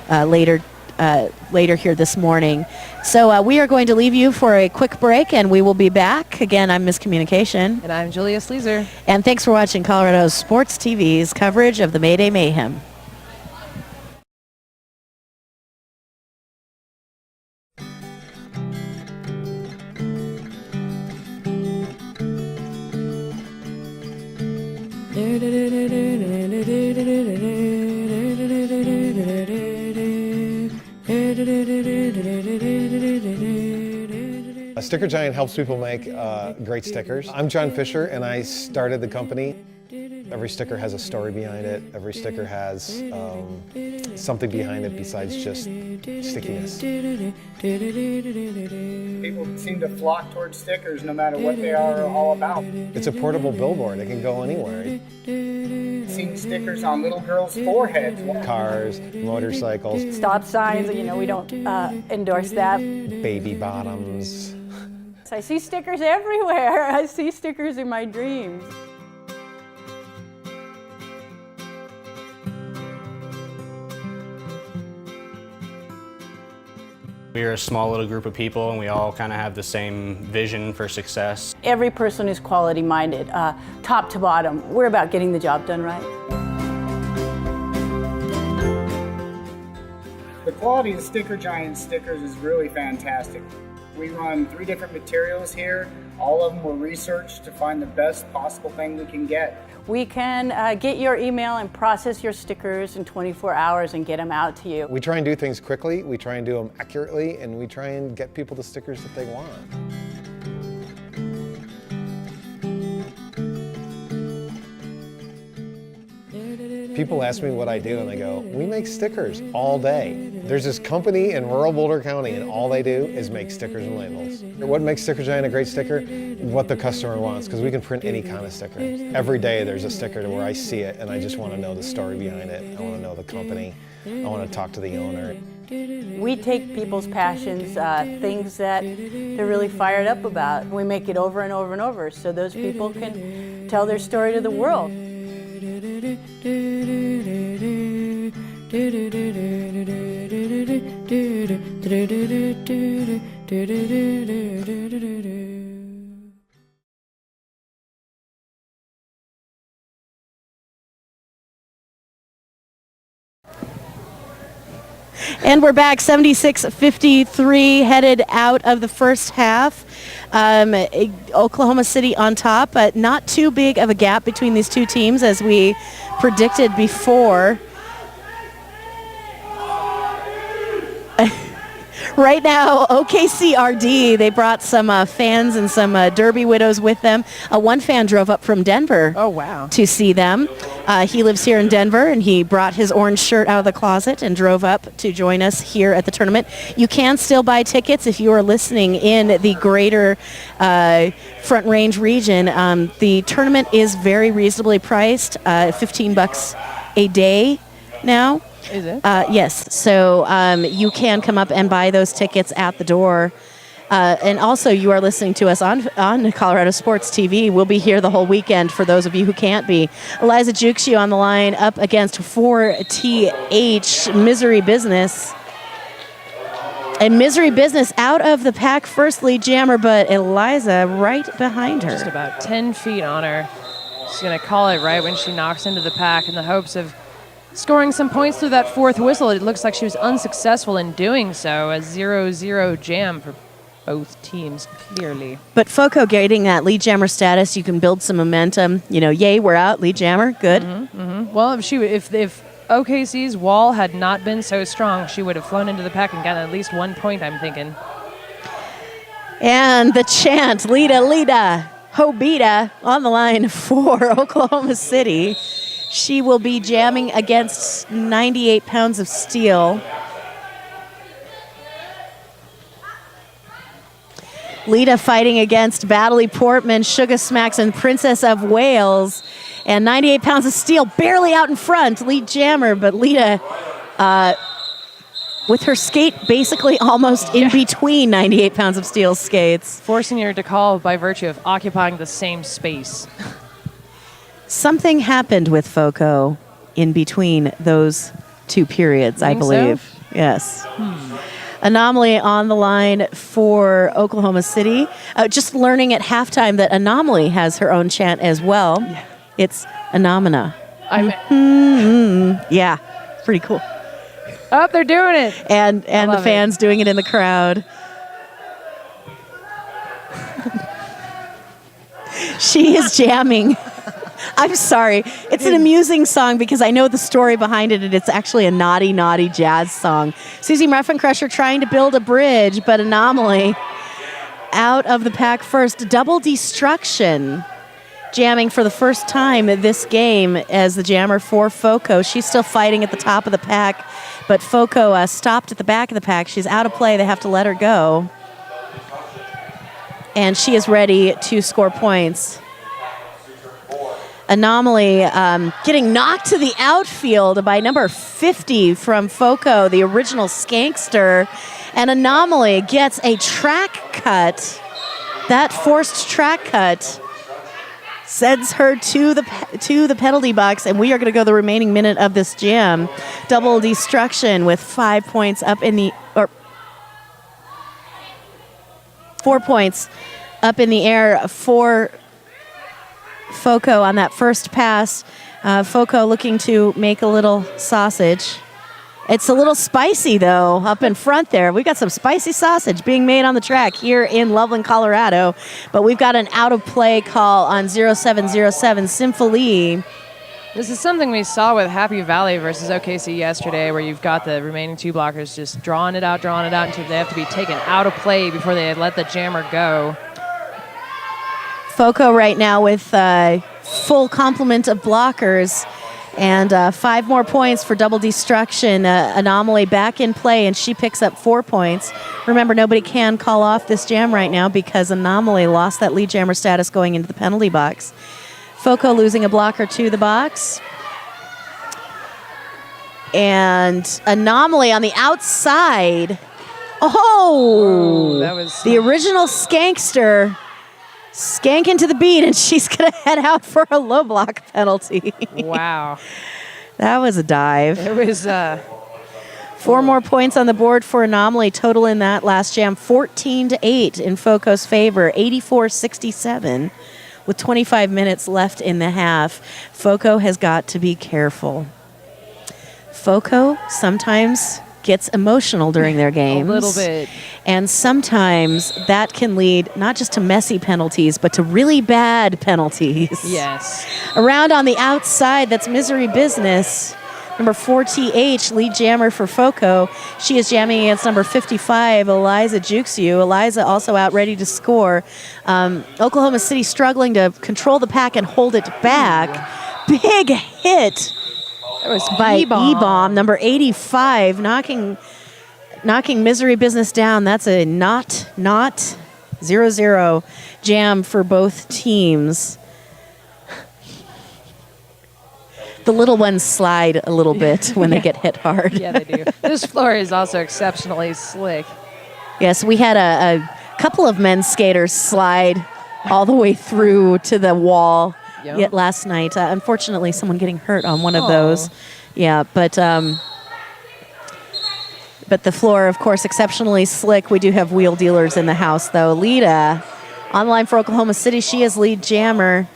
later here this morning. So we are going to leave you for a quick break, and we will be back. Again, I'm Miscommunication. And I'm Julia Sleazer. And thanks for watching Colorado Sports TV's coverage of the Mayday Mayhem. Sticker Giant helps people make great stickers. I'm John Fisher, and I started the company. Every sticker has a story behind it. Every sticker has something behind it besides just stickiness. People seem to flock towards stickers no matter what they are all about. It's a portable billboard. It can go anywhere. Seeing stickers on little girls' foreheads. Cars, motorcycles, Stop signs, we don't endorse that. baby bottoms. I see stickers everywhere. I see stickers in my dreams. We're a small little group of people and we all kind of have the same vision for success. Every person is quality minded, top to bottom. We're about getting the job done right. The quality of Sticker Giant stickers is really fantastic. We run 3 different materials here. All of them were researched to find the best possible thing we can get. We can get your email and process your stickers in 24 hours and get them out to you. We try and do things quickly, we try and do them accurately, and we try and get people the stickers that they want. People ask me what I do and I go, we make stickers all day. There's this company in rural Boulder County and all they do is make stickers and labels. What makes Sticker Giant a great sticker? What the customer wants, because we can print any kind of sticker. Every day there's a sticker to where I see it and I just want to know the story behind it. I want to know the company. I want to talk to the owner. We take people's passions, things that they're really fired up about. We make it over and over and over so those people can tell their story to the world. And we're back, 76-53, headed out of the first half. Oklahoma City on top, but not too big of a gap between these two teams as we predicted before. Right now, OCRD, they brought some fans and some Derby widows with them. One fan drove up from Denver to see them. He lives here in Denver, and he brought his orange shirt out of the closet and drove up to join us here at the tournament. You can still buy tickets if you are listening in the greater Front Range region. The tournament is very reasonably priced, $15 a day now. Is it? Yes. So you can come up and buy those tickets at the door. And also, you are listening to us on Colorado Sports TV. We'll be here the whole weekend for those of you who can't be. Eliza Juxio on the line up against 4TH Misery Business. And Misery Business out of the pack first, lead jammer, but Eliza right behind her. Just about 10 feet on her. She's going to call it right when she knocks into the pack in the hopes of scoring some points through that fourth whistle. It looks like she was unsuccessful in doing so. A 0-0 jam for both teams, clearly. But FoCo getting that lead jammer status, you can build some momentum. You know, yay, we're out, lead jammer, good. Well, if OKC's wall had not been so strong, she would have flown into the pack and gotten at least 1 point, I'm thinking. And the chant, Lita, Hobita on the line for Oklahoma City. She will be jamming against 98 pounds of steel. Lita fighting against Battley Portman, Sugar Smacks, and Princess of Wales. And 98 pounds of steel barely out in front, lead jammer. But Lita, with her skate basically almost in between 98 pounds of steel skates. Forcing her to call by virtue of occupying the same space. Something happened with FoCo in between those two periods, I believe. So? Yes. Anomaly on the line for Oklahoma City. Just learning at halftime that Anomaly has her own chant as well. Yeah. It's Anomina. Yeah, pretty cool. Oh, they're doing it. And the fans doing it in the crowd. She is jamming. I'm sorry. It's an amusing song because I know the story behind it, and it's actually a naughty, naughty jazz song. Susie Muffin-Crusher trying to build a bridge, but Anomaly out of the pack first. Double Destruction jamming for the first time this game as the jammer for FoCo. She's still fighting at the top of the pack, but FoCo stopped at the back of the pack. She's out of play. They have to let her go. And she is ready to score points. Anomaly getting knocked to the outfield by number 50 from FoCo, the original Skankster. And Anomaly gets a track cut. That forced track cut sends her to the penalty box, and we are going to go the remaining minute of this jam. Double Destruction with 5 points up in the... 4 points up in the air for FoCo on that first pass. FoCo looking to make a little sausage. It's a little spicy, though, up in front there. We've got some spicy sausage being made on the track here in Loveland, Colorado. But we've got an out-of-play call on 0707 Symphony. This is something we saw with Happy Valley versus OKC yesterday, where you've got the remaining 2 blockers just drawing it out until they have to be taken out of play before they let the jammer go. FoCo right now with full complement of blockers. And 5 more points for Double Destruction. Anomaly back in play, and she picks up 4 points. Remember, nobody can call off this jam right now because Anomaly lost that lead jammer status going into the penalty box. FoCo losing a blocker to the box. And Anomaly on the outside. Oh! That was the original Skankster. Skanking to the beat, and she's going to head out for a low block penalty. Wow. That was a dive. It was 4 more points on the board for Anomaly. Total in that last jam, 14-8 in FoCo's favor, 84-67 with 25 minutes left in the half. FoCo has got to be careful. FoCo sometimes gets emotional during their games. A little bit. And sometimes that can lead not just to messy penalties, but to really bad penalties. Yes. Around on the outside, that's Misery Business. Number 4TH, lead jammer for FoCo. She is jamming against number 55, Eliza Juxiu. Eliza also out ready to score. Oklahoma City struggling to control the pack and hold it back. Big hit. That was by E-Bomb. E-Bomb, number 85, knocking Misery Business down. That's a not 0-0 jam for both teams. The little ones slide a little bit when they get hit hard. Yeah, they do. This floor is also exceptionally slick. Yes, we had a couple of men's skaters slide all the way through to the wall. Yet last night, unfortunately, someone getting hurt on one of those. Yeah, but the floor, of course, exceptionally slick. We do have wheel dealers in the house, though. Lita, on the line for Oklahoma City, she is lead jammer.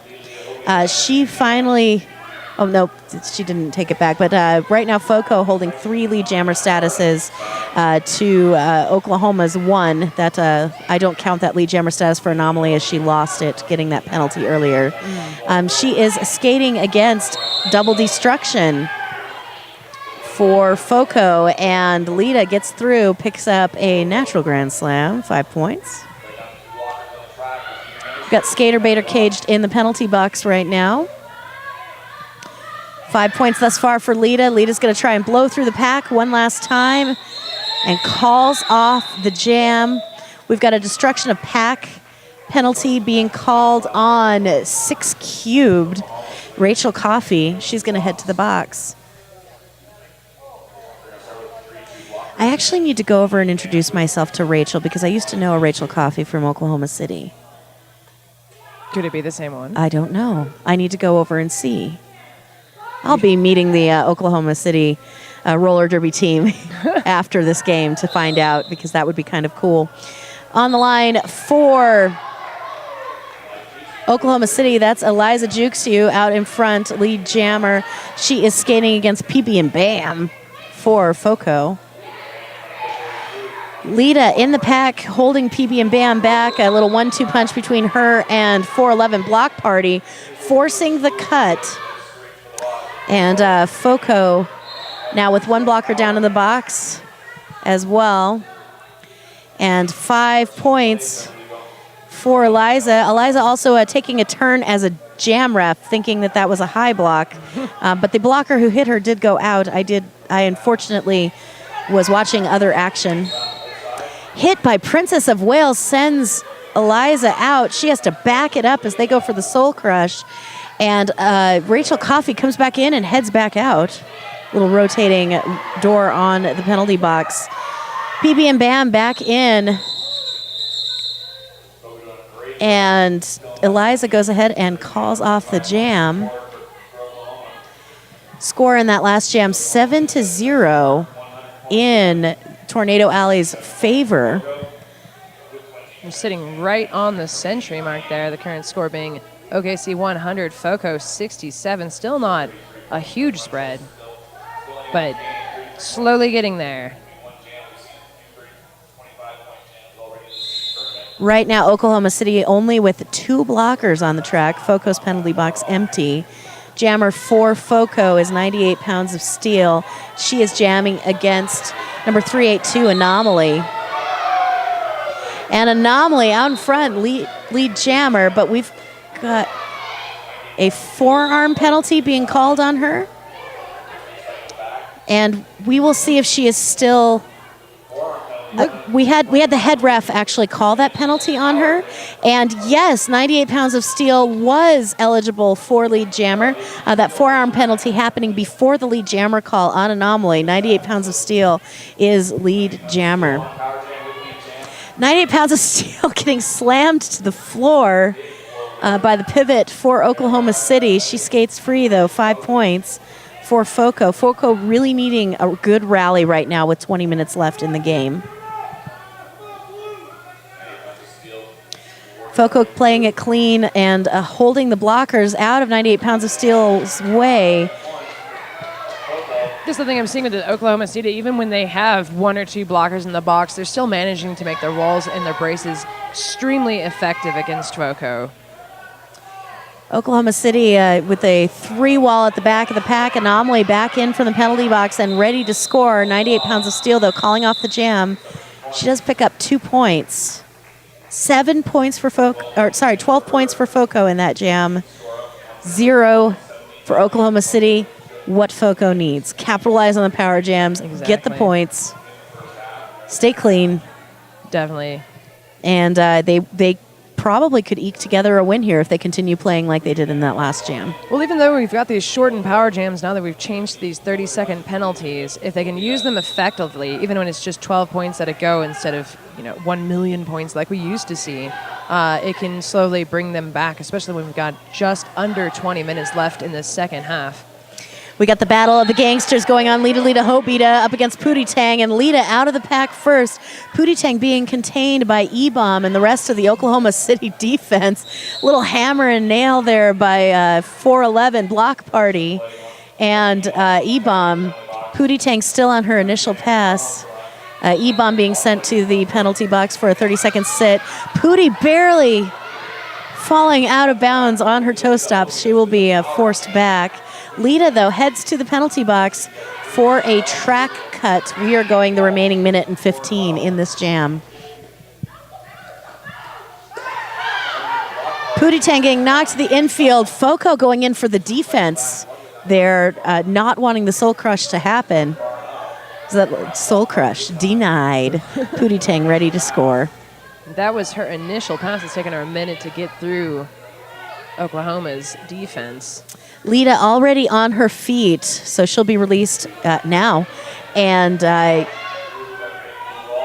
She finally... Oh, no, she didn't take it back. But right now, FoCo holding 3 lead jammer statuses to Oklahoma's 1. That I don't count that lead jammer status for Anomaly as she lost it, getting that penalty earlier. She is skating against Double Destruction for FoCo, and Lita gets through, picks up a natural grand slam, 5 points. We've got Skater Baiter caged in the penalty box right now. 5 points thus far for Lita. Lita's going to try and blow through the pack one last time and calls off the jam. We've got a destruction of pack penalty being called on 6 cubed. Rachel Coffey, she's going to head to the box. I actually need to go over and introduce myself to Rachel because I used to know a Rachel Coffey from Oklahoma City. Could it be the same one? I don't know. I need to go over and see. I'll be meeting the Oklahoma City roller derby team after this game to find out because that would be kind of cool. On the line for Oklahoma City, that's Eliza Juxiu out in front, lead jammer. She is skating against PB and Bam for FoCo. Lita in the pack, holding PB and Bam back. A little 1-2 punch between her and 411 Block Party, forcing the cut. And FoCo now with 1 blocker down in the box as well. And 5 points for Eliza. Eliza also taking a turn as a jam ref, thinking that was a high block. But the blocker who hit her did go out. I unfortunately was watching other action. Hit by Princess of Wales sends Eliza out. She has to back it up as they go for the soul crush. And Rachel Coffey comes back in and heads back out. Little rotating door on the penalty box. PB and Bam back in. And Eliza goes ahead and calls off the jam. Score in that last jam, 7-0 in Tornado Alley's favor. We're sitting right on the century mark there. The current score being OKC 100, FoCo 67. Still not a huge spread, but slowly getting there. Right now, Oklahoma City only with 2 blockers on the track. FoCo's penalty box empty. Jammer for FoCo is 98 pounds of steel. She is jamming against number 382, Anomaly. And Anomaly out in front, lead jammer, but we've got a forearm penalty being called on her. And we will see if she is still... we had the head ref actually call that penalty on her, and yes, 98 pounds of steel was eligible for lead jammer. That forearm penalty happening before the lead jammer call on Anomaly. 98 pounds of steel is lead jammer. 98 pounds of steel getting slammed to the floor by the pivot for Oklahoma City. She skates free though, 5 points for FoCo. FoCo really needing a good rally right now with 20 minutes left in the game. FoCo playing it clean and holding the blockers out of 98 pounds of steel's way. Just the thing I'm seeing with the Oklahoma City, even when they have 1 or 2 blockers in the box, they're still managing to make their walls and their braces extremely effective against FoCo. Oklahoma City with a 3-wall at the back of the pack. Anomaly back in from the penalty box and ready to score. 98 pounds of steel, though, calling off the jam. She does pick up 2 points. 12 points for FoCo in that jam. 0 for Oklahoma City. What FoCo needs. Capitalize on the power jams. Exactly. Get the points. Stay clean. Definitely. And they probably could eke together a win here if they continue playing like they did in that last jam. Well, even though we've got these shortened power jams, now that we've changed these 30-second penalties, if they can use them effectively, even when it's just 12 points at a go instead of 1 million points like we used to see, it can slowly bring them back, especially when we've got just under 20 minutes left in the second half. We got the battle of the gangsters going on. Lita Hobita up against Pootie Tang, and Lita out of the pack first. Pootie Tang being contained by E-Bomb and the rest of the Oklahoma City defense. Little hammer and nail there by 411 Block Party. And E-Bomb, Pootie Tang still on her initial pass. E-Bomb being sent to the penalty box for a 30-second sit. Pootie barely falling out of bounds on her toe stops. She will be forced back. Lita, though, heads to the penalty box for a track cut. We are going the remaining minute and 15 in this jam. Pootie Tang getting knocked to the infield. FoCo going in for the defense. They're not wanting the soul crush to happen. Is that soul crush? Denied. Pootie Tang ready to score. That was her initial pass. It's taken her a minute to get through Oklahoma's defense. Lita already on her feet, so she'll be released now. And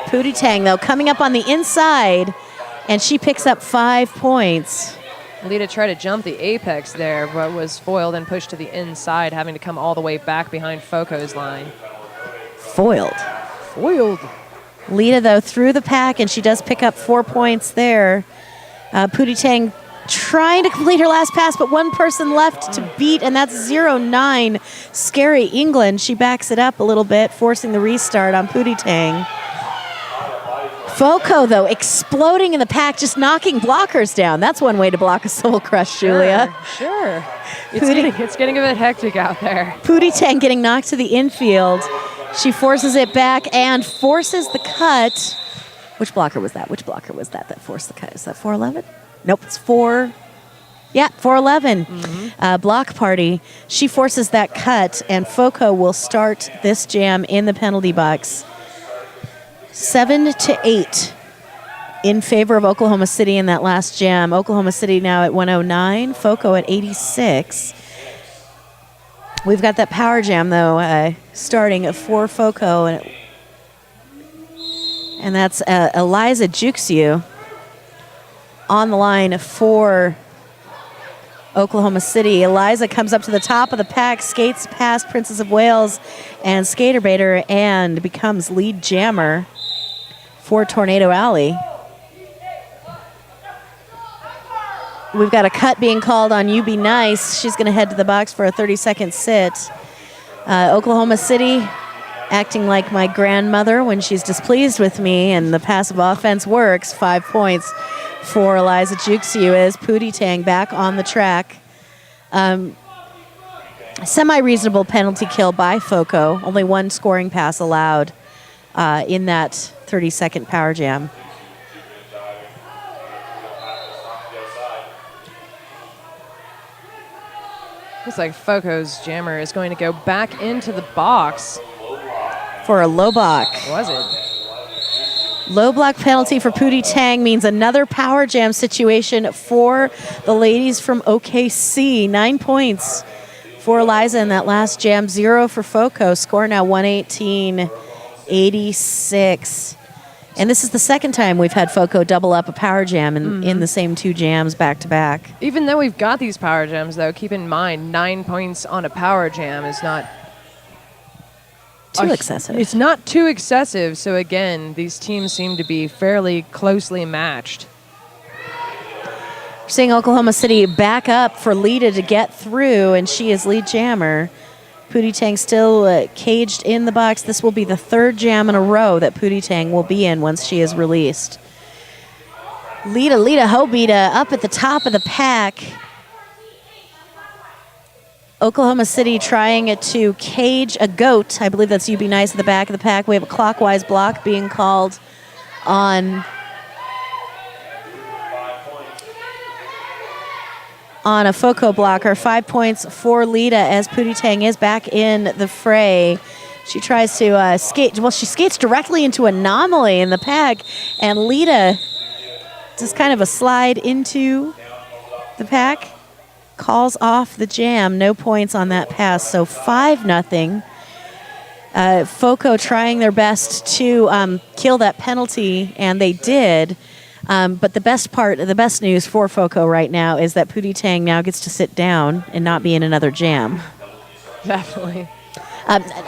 Pootie Tang, though, coming up on the inside, and she picks up 5 points. Lita tried to jump the apex there, but was foiled and pushed to the inside, having to come all the way back behind FoCo's line. Foiled. Lita, though, through the pack, and she does pick up 4 points there. Pootie Tang trying to complete her last pass, but one person left to beat, and that's 09 Scary England. She backs it up a little bit, forcing the restart on Pootie Tang. FoCo, though, exploding in the pack, just knocking blockers down. That's one way to block a soul crush, Julia. Sure. It's getting a bit hectic out there. Pootie Tang getting knocked to the infield. She forces it back and forces the cut. Which blocker was that that forced the cut? Is that 411? Nope, it's 411. Block Party. She forces that cut, and FoCo will start this jam in the penalty box. 7-8 in favor of Oklahoma City in that last jam. Oklahoma City now at 109, FoCo at 86. We've got that power jam, though, starting for FoCo, and that's Eliza Juxiu on the line for Oklahoma City. Eliza comes up to the top of the pack, skates past Princess of Wales and Skater Baiter, and becomes lead jammer for Tornado Alley. we've got a cut being called on You Be Nice. She's going to head to the box for a 30-second sit. Oklahoma City acting like my grandmother when she's displeased with me and the passive offense works. 5 points for Eliza Juxiu as Pootie Tang back on the track. Semi-reasonable penalty kill by FoCo. Only one scoring pass allowed in that 30-second power jam. Looks like FoCo's jammer is going to go back into the box. For a low block. Was it? Low block penalty for Pootie Tang means another power jam situation for the ladies from OKC. 9 points for Eliza in that last jam. 0 for FoCo. Score now 118-86. And this is the second time we've had FoCo double up a power jam in the same 2 jams back to back. Even though we've got these power jams, though, keep in mind 9 points on a power jam is not too excessive. It's not too excessive. So again, these teams seem to be fairly closely matched. We're seeing Oklahoma City back up for Lita to get through, and she is lead jammer. Pootie Tang still caged in the box. This will be the 3rd jam in a row that Pootie Tang will be in once she is released. Lita Hobita up at the top of the pack. Oklahoma City trying to cage a goat. I believe that's You Be Nice at the back of the pack. We have a clockwise block being called on a FoCo blocker. 5 points for Lita as Pootie Tang is back in the fray. She tries to skate. Well, she skates directly into Anomaly in the pack, and Lita just kind of a slide into the pack. Calls off the jam. No points on that pass, so 5-0. FoCo trying their best to kill that penalty, and they did. But the best news for FoCo right now is that Pootie Tang now gets to sit down and not be in another jam. Definitely.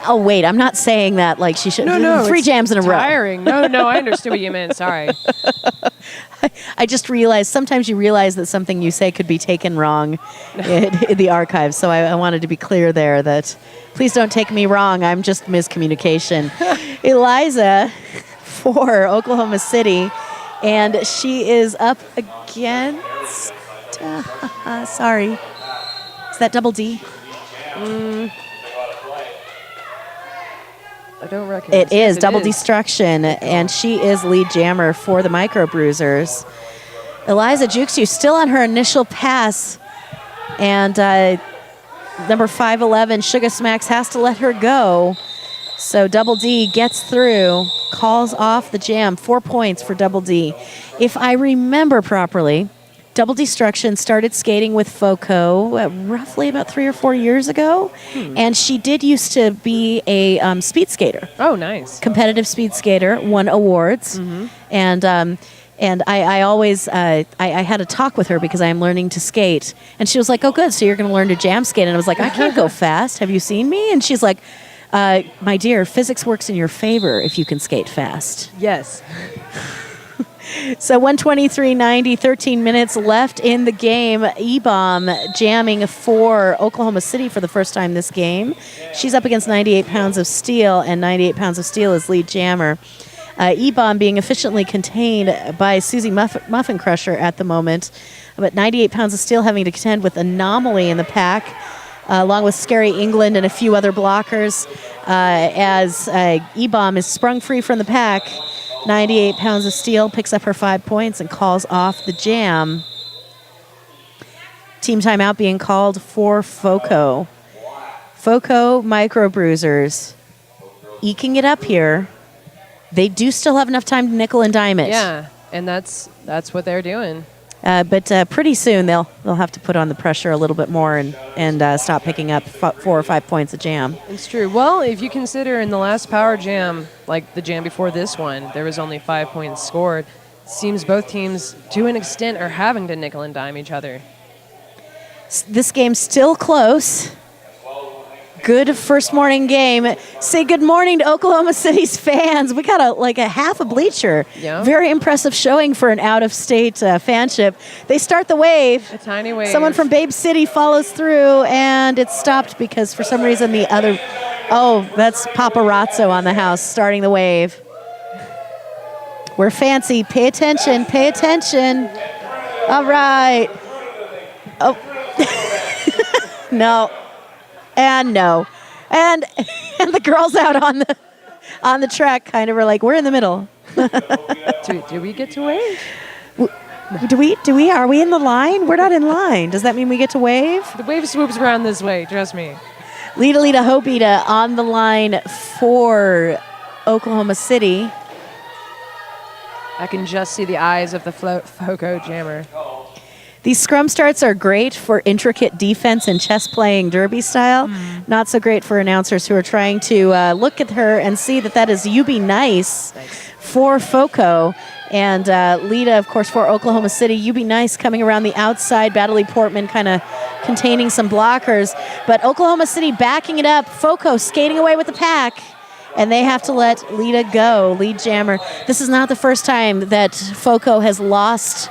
Oh, wait, I'm not saying that like she should. No, 3 jams in a row. Tiring. No, I understood what you meant. Sorry. I just realized sometimes you realize that something you say could be taken wrong in the archives. So I wanted to be clear there that please don't take me wrong. I'm just miscommunication. Eliza for Oklahoma City. And she is up against, sorry, is that Double D? I don't recognize it. Is Double Destruction, and she is lead jammer for the Micro Bruisers. Eliza Juxiu still on her initial pass, and number 5'11", Sugar Smacks has to let her go. So Double D gets through, calls off the jam. 4 points for Double D. If I remember properly, Double Destruction started skating with FoCo roughly about 3 or 4 years ago, and she did used to be a speed skater. Oh, nice. Competitive speed skater, won awards, and I always I had a talk with her because I am learning to skate, and she was like, "Oh, good, so you're going to learn to jam skate?" And I was like, "I can't go fast. Have you seen me?" And she's like, "My dear, physics works in your favor if you can skate fast." Yes. So 123.90, 13 minutes left in the game. E-Bomb jamming for Oklahoma City for the first time this game. She's up against 98 pounds of steel, and 98 pounds of steel is lead jammer. E-Bomb being efficiently contained by Susie Muffin Crusher at the moment, but 98 pounds of steel having to contend with Anomaly in the pack, along with Scary England and a few other blockers, as E-Bomb is sprung free from the pack. 98 pounds of steel picks up her 5 points and calls off the jam. Team timeout being called for FoCo. FoCo Micro Bruisers eking it up here. They do still have enough time to nickel and dime it. Yeah, and that's what they're doing. But pretty soon they'll have to put on the pressure a little bit more and stop picking up 4 or 5 points a jam. It's true. Well, if you consider in the last power jam, like the jam before this one, there was only 5 points scored. Seems both teams, to an extent, are having to nickel and dime each other. This game's still close. Good first morning game. Say good morning to Oklahoma City's fans. We got a half a bleacher. Yeah. Very impressive showing for an out-of-state fanship. They start the wave. A tiny wave. Someone from Babe City follows through, and it's stopped because for some reason the other... Oh, that's Paparazzo on the house starting the wave. We're fancy. Pay attention. Pay attention. All right. Oh. No. And no. And the girls out on the track kind of were like, we're in the middle. Do we get to wave? Do we? Are we in the line? We're not in line. Does that mean we get to wave? The wave swoops around this way, trust me. Lita Hobita on the line for Oklahoma City. I can just see the eyes of the FoCo jammer. These scrum starts are great for intricate defense and chess playing derby style. Not so great for announcers who are trying to look at her and see that is You Be Nice for FoCo. And Lita, of course, for Oklahoma City. You Be Nice coming around the outside. Baddeley Portman kind of containing some blockers. But Oklahoma City backing it up. FoCo skating away with the pack. And they have to let Lita go, lead jammer. This is not the first time that FoCo has lost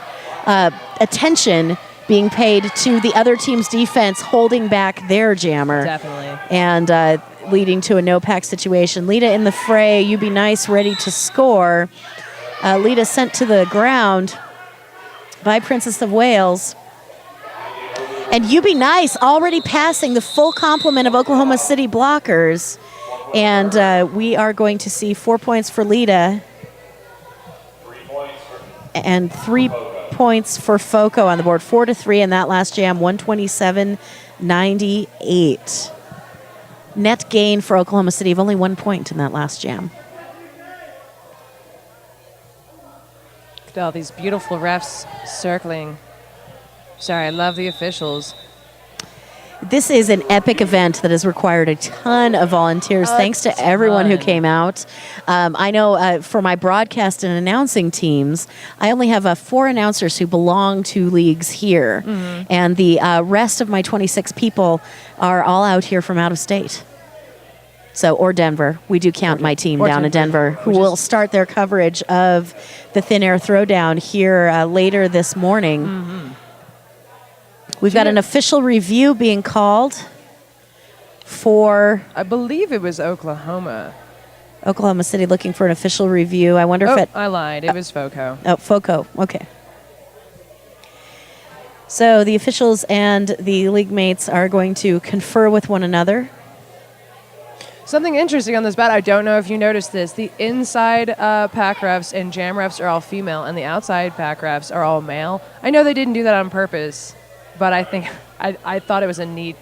attention being paid to the other team's defense holding back their jammer. Definitely. And leading to a no-pack situation. Lita in the fray. You Be Nice ready to score. Lita sent to the ground by Princess of Wales. And You Be Nice already passing the full complement of Oklahoma City blockers. And we are going to see 4 points for Lita. And 3 points for FoCo on the board. 4-3 in that last jam. 127-98. Net gain for Oklahoma City of only 1 point in that last jam. Look at all these beautiful refs circling. Sorry, I love the officials. This is an epic event that has required a ton of volunteers. Thanks to everyone who came out. I know for my broadcast and announcing teams, I only have 4 announcers who belong to leagues here. And the rest of my 26 people are all out here from out of state. Or Denver. We do count my team down in Denver, who will start their coverage of the Thin Air Throwdown here later this morning. We've got an official review being called for... I believe it was Oklahoma. Oklahoma City looking for an official review. I wonder if it... I lied. It was FoCo. Oh, FoCo. Okay. So the officials and the league mates are going to confer with one another. Something interesting on this bat, I don't know if you noticed this. The inside pack refs and jam refs are all female, and the outside pack refs are all male. I know they didn't do that on purpose, but I think I thought it was a neat...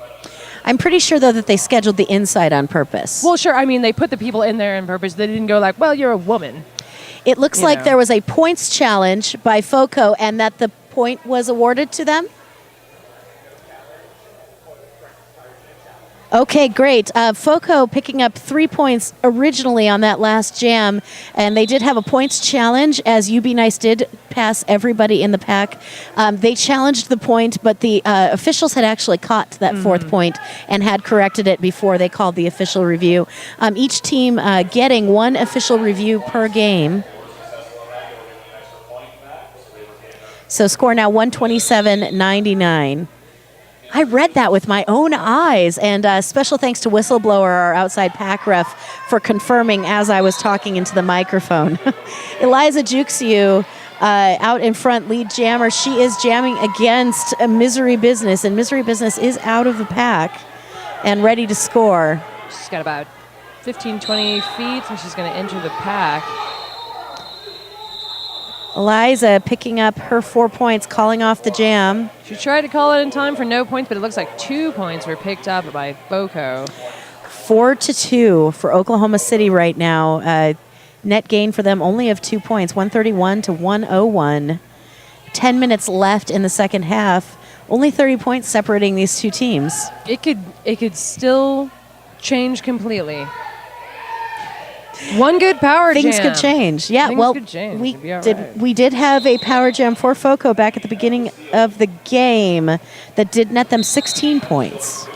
I'm pretty sure, though, that they scheduled the inside on purpose. Well, sure. I mean, they put the people in there on purpose. They didn't go like, well, you're a woman. It looks like there was a points challenge by FoCo and that the point was awarded to them. Okay, great. FoCo picking up 3 points originally on that last jam, and they did have a points challenge, as You Be Nice did pass everybody in the pack. They challenged the point, but the officials had actually caught that 4th point and had corrected it before they called the official review. Each team getting 1 official review per game. So score now 127-99. I read that with my own eyes, and special thanks to Whistleblower, our outside pack ref, for confirming as I was talking into the microphone. Eliza Juxiu out in front, lead jammer. She is jamming against Misery Business, and Misery Business is out of the pack and ready to score. She's got about 15, 20 feet, and she's going to enter the pack. Eliza picking up her 4 points, calling off the jam. She tried to call it in time for no points, but it looks like 2 points were picked up by FoCo. 4-2 for Oklahoma City right now. Net gain for them only of 2 points, 131-101. 10 minutes left in the second half. Only 30 points separating these two teams. It could still change completely. One good power Things jam. could change. Yeah, Things well, could change. we It'd be all did right. we did have a power jam for FoCo back at the beginning of the game that did net them 16 points.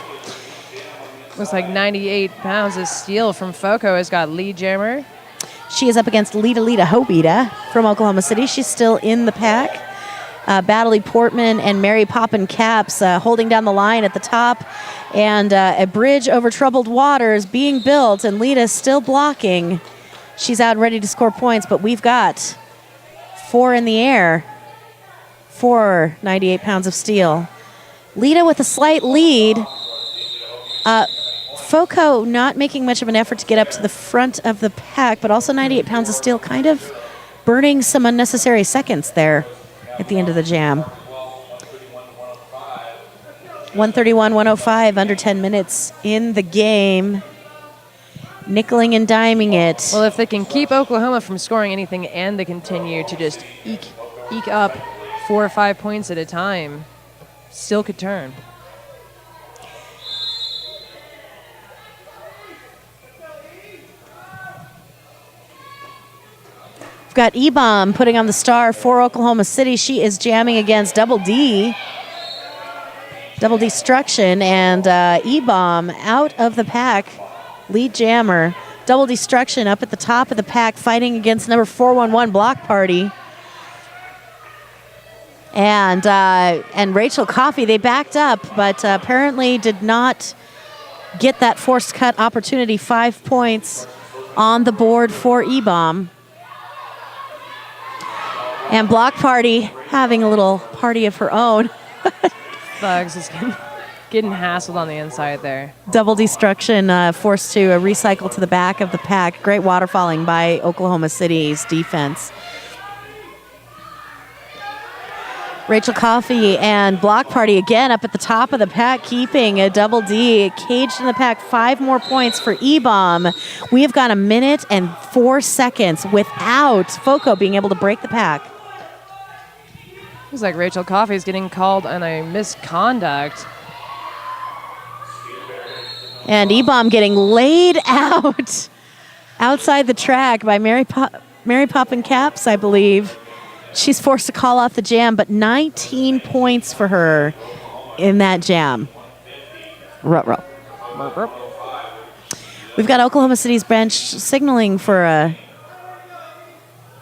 Looks like 98 pounds of steel from FoCo has got lead jammer. She is up against Lita Hobita from Oklahoma City. She's still in the pack. Battley Portman and Mary Poppin Caps holding down the line at the top. And a bridge over troubled waters being built, and Lita's still blocking. She's out and ready to score points, but we've got 4 in the air for 98 pounds of steel. Lita with a slight lead. FoCo not making much of an effort to get up to the front of the pack, but also 98 pounds of steel kind of burning some unnecessary seconds there at the end of the jam. 131-105, under 10 minutes in the game. Nickeling and diming it. Well, if they can keep Oklahoma from scoring anything and they continue to just eke up 4 or 5 points at a time, still could turn. We've got E-Bomb putting on the star for Oklahoma City. She is jamming against Double Destruction, and E-Bomb out of the pack. Lead jammer. Double Destruction up at the top of the pack, fighting against number 411 Block Party. And Rachel Coffey, they backed up, but apparently did not get that forced cut opportunity. 5 points on the board for E-Bomb. And Block Party having a little party of her own. Thugs is getting hassled on the inside there. Double Destruction forced to recycle to the back of the pack. Great waterfalling by Oklahoma City's defense. Rachel Coffey and Block Party again up at the top of the pack, keeping a Double D caged in the pack. 5 more points for E-Bomb. We have got 1 minute and 4 seconds without FoCo being able to break the pack. Looks like Rachel Coffey is getting called on a misconduct. And E-Bomb getting laid out outside the track by Mary Poppin Caps, I believe. She's forced to call off the jam, but 19 points for her in that jam. Ruh-roh. We've got Oklahoma City's bench signaling for a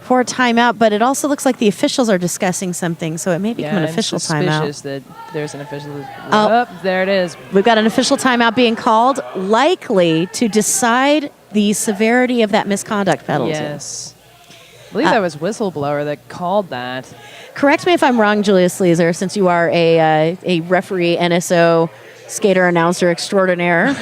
timeout, but it also looks like the officials are discussing something, so it may become an official timeout. Suspicious that there's an official. Oh, there it is. We've got an official timeout being called, likely to decide the severity of that misconduct penalty. Yes. I believe that was Whistleblower that called that. Correct me if I'm wrong, Julia Sleazer, since you are a referee, NSO, skater, announcer extraordinaire.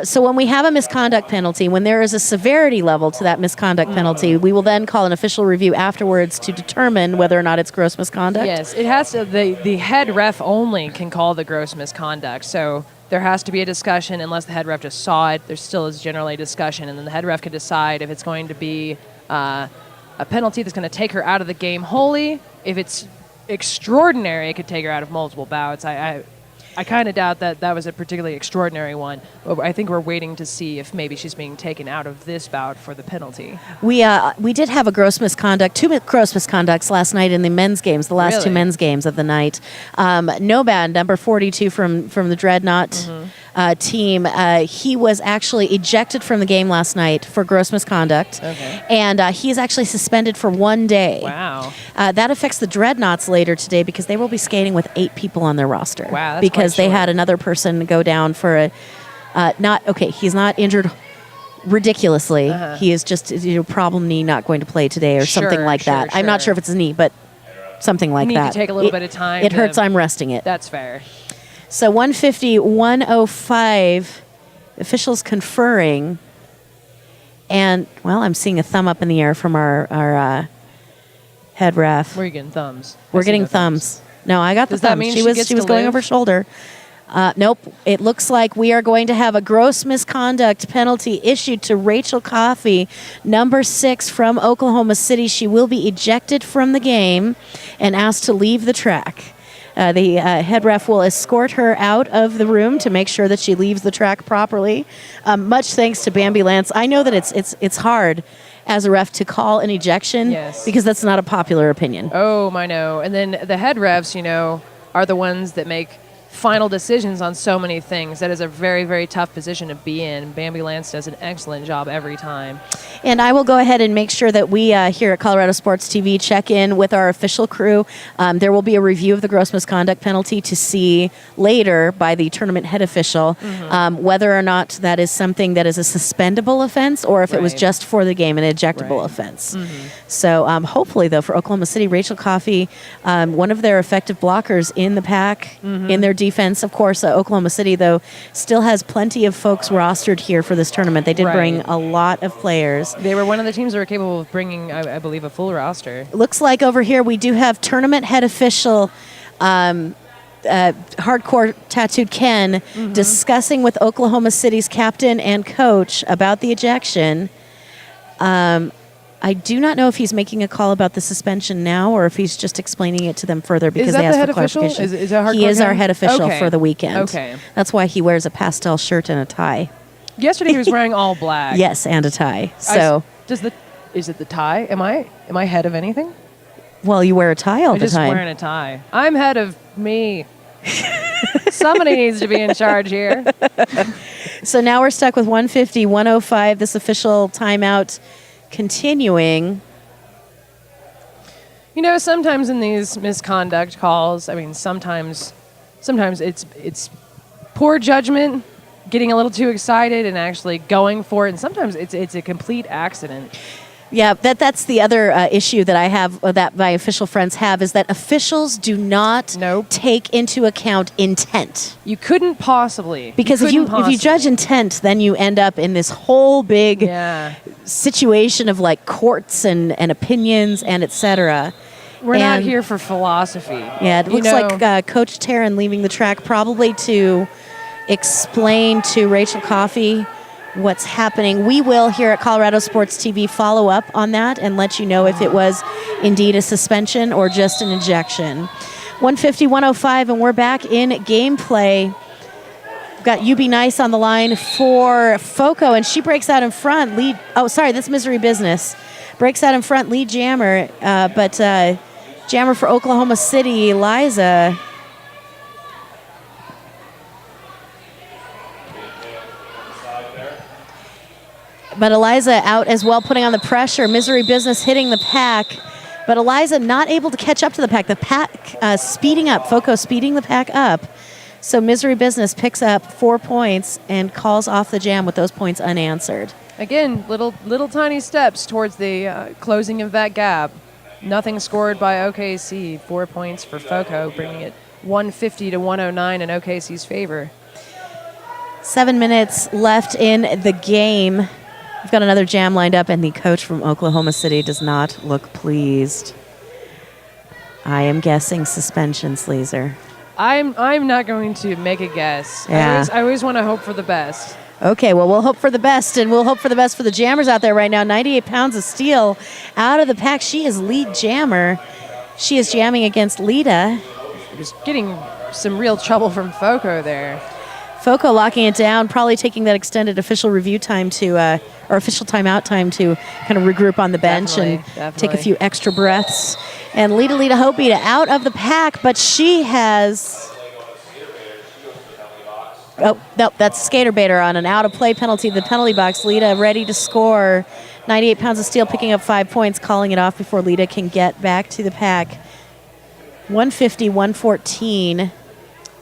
So when we have a misconduct penalty, when there is a severity level to that misconduct penalty, we will then call an official review afterwards to determine whether or not it's gross misconduct. Yes, it has to. The head ref only can call the gross misconduct. So there has to be a discussion. Unless the head ref just saw it, there still is generally a discussion, and then the head ref can decide if it's going to be a penalty that's going to take her out of the game wholly. If it's extraordinary, it could take her out of multiple bouts. I kind of doubt that was a particularly extraordinary one. But I think we're waiting to see if maybe she's being taken out of this bout for the penalty. We did have a gross misconduct, 2 gross misconducts last night in the men's games, the last 2 men's games of the night. Nobad, number 42 from the Dreadnought team, he was actually ejected from the game last night for gross misconduct. Okay. And he is actually suspended for 1 day. Wow. That affects the Dreadnoughts later today because they will be skating with 8 people on their roster. Wow, that's because they quite short. had another person go down for he's not injured ridiculously. He is just problem knee, not going to play today or something like that. I'm not sure if it's his knee, but something like Need that. to take a little bit of time. It hurts, I'm resting it. That's fair. So 150-105, officials conferring. And, well, I'm seeing a thumb up in the air from our head ref. Where are you getting thumbs? We're getting thumbs. No, I got the Does that thumbs. mean She she was gets she was to going live? over her shoulder. Nope. It looks like we are going to have a gross misconduct penalty issued to Rachel Coffey, number 6 from Oklahoma City. She will be ejected from the game and asked to leave the track. The head ref will escort her out of the room to make sure that she leaves the track properly. Much thanks to Bambi Lance. I know that it's hard as a ref to call an ejection because that's not a popular opinion. Oh, I know. And then the head refs, are the ones that make final decisions on so many things. That is a very, very tough position to be in. Bambi Lance does an excellent job every time. And I will go ahead and make sure that we here at Colorado Sports TV check in with our official crew. There will be a review of the gross misconduct penalty to see later by the tournament head official whether or not that is something that is a suspendable offense or if it was just for the game, an ejectable offense. So hopefully, though, for Oklahoma City, Rachel Coffey, one of their effective blockers in the pack, in their defense. Of course, Oklahoma City, though, still has plenty of folks rostered here for this tournament. They did bring a lot of players. They were one of the teams that were capable of bringing, I believe, a full roster. Looks like over here we do have tournament head official hardcore tattooed Ken discussing with Oklahoma City's captain and coach about the ejection. I do not know if he's making a call about the suspension now or if he's just explaining it to them further because they asked for clarification. Is that he is our head official Okay. for the weekend. Okay. That's why he wears a pastel shirt and a tie. Yesterday he was wearing all black. Yes, and a tie. So, Is it the tie? Am I head of anything? well, you wear a tie all I'm the just time. wearing a tie. I'm head of me. Somebody needs to be in charge here. So now we're stuck with 150, 105, this official timeout continuing. You know, sometimes in these misconduct calls, I mean, sometimes it's poor judgment, getting a little too excited and actually going for it, and sometimes it's a complete accident. Yeah, that's the other issue that I have, that my official friends have, is that officials do not take into account intent. You couldn't possibly. Because if you judge intent, then you end up in this whole big situation of like courts and opinions and etc. We're not here for philosophy. Yeah, it looks like Coach Taryn leaving the track probably to explain to Rachel Coffey what's happening. We will, here at Colorado Sports TV, follow up on that and let you know if it was indeed a suspension or just an ejection. 150, 105, and we're back in gameplay. We've got UB Nice on the line for FoCo, and she breaks out in front. That's Misery Business. Breaks out in front, lead jammer, but jammer for Oklahoma City, Liza. But Eliza out as well, putting on the pressure. Misery Business hitting the pack. But Eliza not able to catch up to the pack. The pack speeding up. FoCo speeding the pack up. So Misery Business picks up 4 points and calls off the jam with those points unanswered. Again, little tiny steps towards the closing of that gap. Nothing scored by OKC. 4 points for FoCo, bringing it 150 to 109 in OKC's favor. 7 minutes left in the game. We've got another jam lined up, and the coach from Oklahoma City does not look pleased. I am guessing suspension, Sleazer. I'm not going to make a guess. Yeah. I always want to hope for the best. Okay, well, we'll hope for the best, and we'll hope for the best for the jammers out there right now. 98 pounds of steel out of the pack. She is lead jammer. She is jamming against Lita. Just getting some real trouble from FoCo there. FoCo locking it down, probably taking that extended official review time to, or official timeout time to kind of regroup on the bench and take a few extra breaths. And Lita Hope-Ita out of the pack, but she has... Oh, no, that's Skater Baiter on an out-of-play penalty, the penalty box. Lita ready to score. 98 pounds of steel, picking up 5 points, calling it off before Lita can get back to the pack. 150, 114.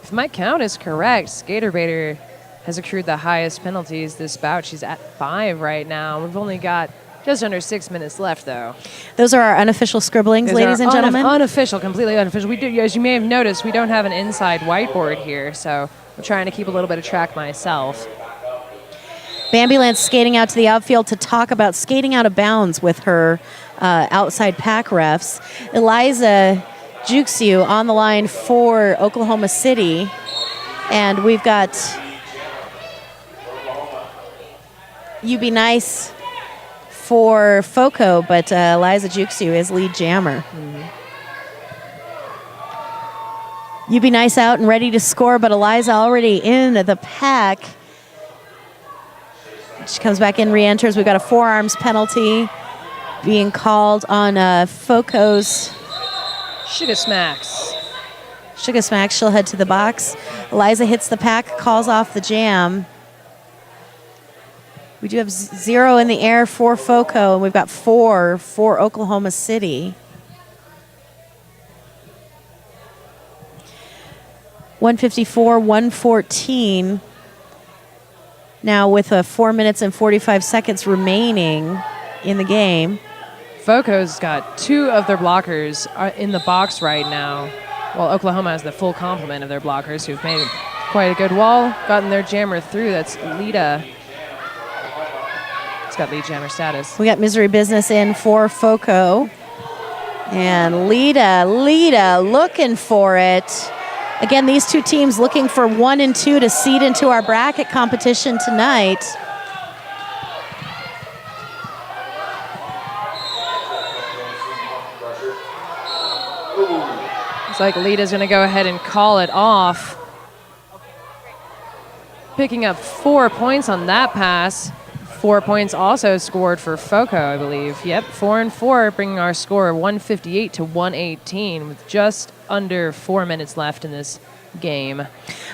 If my count is correct, Skater Baiter has accrued the highest penalties this bout. She's at 5 right now. We've only got just under 6 minutes left, though. Those are our unofficial scribblings, ladies and gentlemen. Unofficial, completely unofficial. We do, as you may have noticed, we don't have an inside whiteboard here, so I'm trying to keep a little bit of track myself. Bambi Lance skating out to the outfield to talk about skating out of bounds with her outside pack refs. Eliza Juxiu on the line for Oklahoma City. And we've got UB Nice for FoCo, but Eliza Juxiu is lead jammer. UB Nice out and ready to score, but Eliza already in the pack. She comes back in, re-enters. We've got a forearms penalty being called on FoCo's Sugar Smacks. Sugar Smack, she'll head to the box. Eliza hits the pack, calls off the jam. We do have 0 in the air for FoCo, and we've got 4 for Oklahoma City. 154, 114. Now with 4 minutes and 45 seconds remaining in the game. FoCo's got 2 of their blockers in the box right now, while Oklahoma has the full complement of their blockers who've made quite a good wall, gotten their jammer through. That's Lita. It's got lead jammer status. We got Misery Business in for FoCo. And Lita looking for it. Again, these 2 teams looking for 1 and 2 to seed into our bracket competition tonight. Looks like Lita's going to go ahead and call it off. Picking up 4 points on that pass. 4 points also scored for FoCo, I believe. Yep, 4 and 4, bringing our score 158 to 118 with just under 4 minutes left in this game.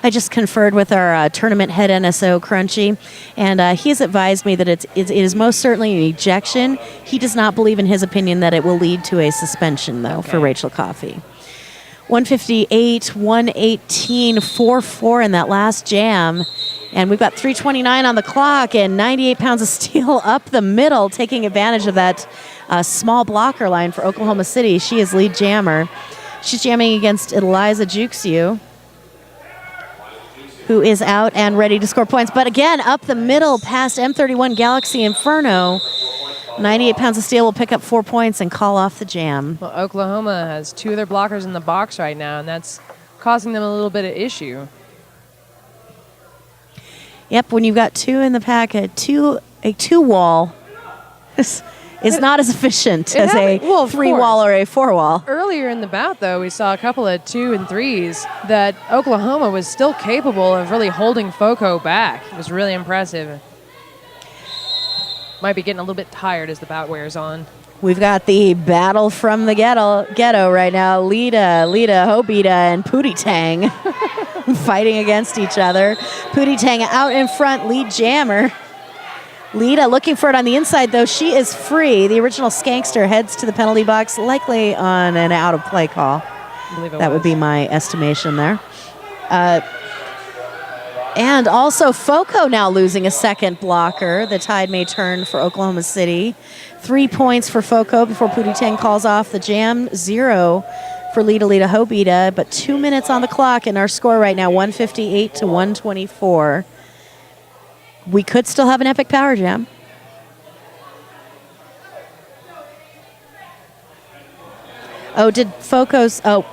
I just conferred with our tournament head NSO, Crunchy, and he has advised me that it is most certainly an ejection. He does not believe, in his opinion, that it will lead to a suspension, though, for Rachel Coffey. 158, 118, 4-4 in that last jam. And we've got 3:29 on the clock and 98 pounds of steel up the middle, taking advantage of that small blocker line for Oklahoma City. She is lead jammer. She's jamming against Eliza Juxiu, who is out and ready to score points. But again, up the middle past M31 Galaxy Inferno. 98 pounds of steel will pick up 4 points and call off the jam. Well, Oklahoma has 2 of their blockers in the box right now, and that's causing them a little bit of issue. Yep, when you've got 2 in the pack, a two wall is not as efficient as a 3 wall or a 4 wall. Earlier in the bout, though, we saw a couple of 2 and 3s that Oklahoma was still capable of really holding FoCo back. It was really impressive. Might be getting a little bit tired as the bout wears on. We've got the battle from the ghetto right now. Lita, Hobita, and Pootie Tang fighting against each other. Pootie Tang out in front, lead jammer. Lita looking for it on the inside, though. She is free. The original Skankster heads to the penalty box, likely on an out-of-play call. That would be my estimation there. And also FoCo now losing a second blocker. The tide may turn for Oklahoma City. 3 points for FoCo before Pootie Tang calls off the jam. 0 for Lita Hobita, but 2 minutes on the clock, and our score right now, 158 to 124. We could still have an epic power jam. Oh, did FoCo's... Oh,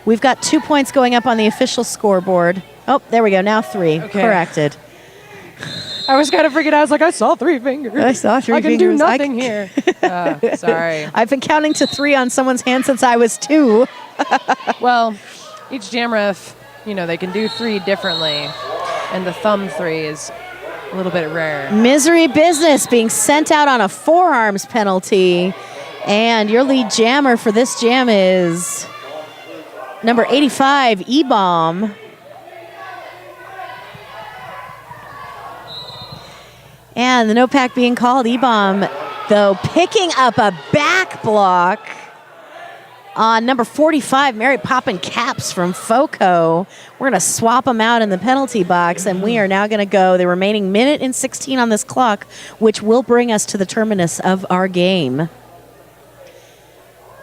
we've got 2 points going up on the official scoreboard. Oh, there we go. Now 3. Okay. Corrected. I was kind of freaking out. I was like, I saw 3 fingers. I saw 3 fingers. I can do nothing here. Sorry. I've been counting to 3 on someone's hand since I was 2. Well, each jam ref, they can do 3 differently, and the thumb 3 is a little bit rare. Misery Business being sent out on a forearms penalty, and your lead jammer for this jam is number 85, E-Bomb. And the no pack being called. E-Bomb, though, picking up a back block on number 45, Mary Poppin' Caps from FoCo. We're going to swap them out in the penalty box, and we are now going to go the remaining minute and 16 on this clock, which will bring us to the terminus of our game.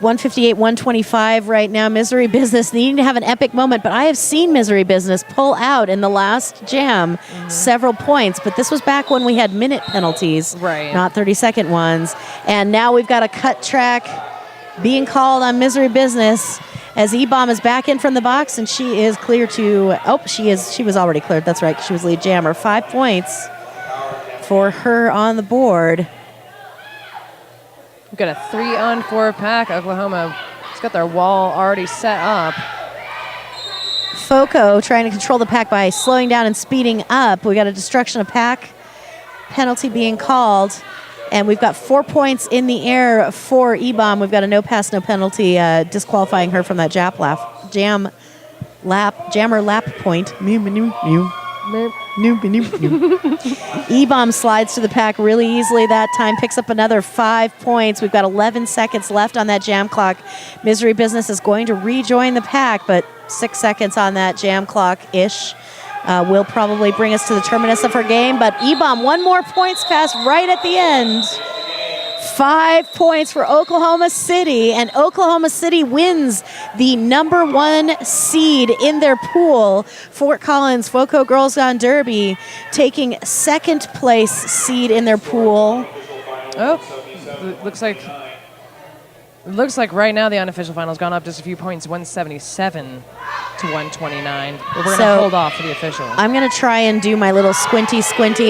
158, 125 right now. Misery Business needing to have an epic moment, but I have seen Misery Business pull out in the last jam several points, but this was back when we had minute penalties, not 30-second ones. And now we've got a cut track being called on Misery Business as E-Bomb is back in from the box, and she is clear to... Oh, she was already cleared. That's right. She was lead jammer. 5 points for her on the board. We've got a 3-on-4 pack. Oklahoma has got their wall already set up. FoCo trying to control the pack by slowing down and speeding up. We got a destruction of pack penalty being called. And we've got 4 points in the air for E-Bomb. We've got a no pass, no penalty, disqualifying her from that jammer lap point. E-Bomb slides to the pack really easily that time, picks up another 5 points. We've got 11 seconds left on that jam clock. Misery Business is going to rejoin the pack, but 6 seconds on that jam clock-ish will probably bring us to the terminus of her game. But E-Bomb, one more points pass right at the end. 5 points for Oklahoma City, and Oklahoma City wins the number 1 seed in their pool. Fort Collins FoCo Girls Gone Derby taking second place seed in their pool. Oh, looks like right now the unofficial final's gone up just a few points, 177 to 129. But we're going to hold off for the official. I'm going to try and do my little squinty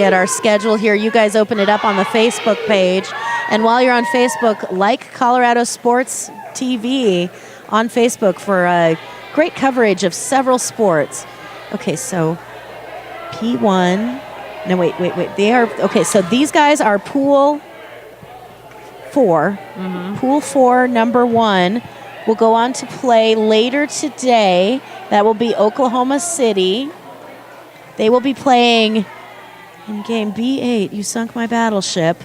at our schedule here. You guys open it up on the Facebook page. And while you're on Facebook, like ColoradoSports.TV on Facebook for great coverage of several sports. Okay, so P1. No, wait. They are, okay, so these guys are Pool 4. Mm-hmm. Pool 4, number 1, will go on to play later today. That will be Oklahoma City. They will be playing in game B8. You sunk my battleship.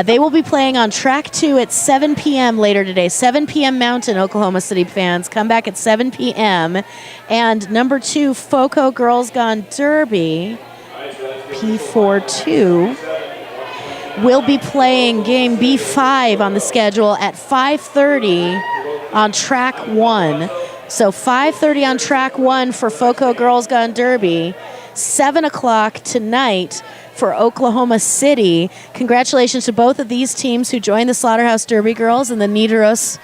They will be playing on track 2 at 7 p.m. later today. 7 p.m. Mountain, Oklahoma City fans. Come back at 7 p.m. And number 2, FoCo Girls Gone Derby, P4-2, will be playing game B5 on the schedule at 5:30 on track 1. So 5:30 on track 1 for FoCo Girls Gone Derby. 7 o'clock tonight for Oklahoma City. Congratulations to both of these teams who joined the Slaughterhouse Derby girls and the Nidaros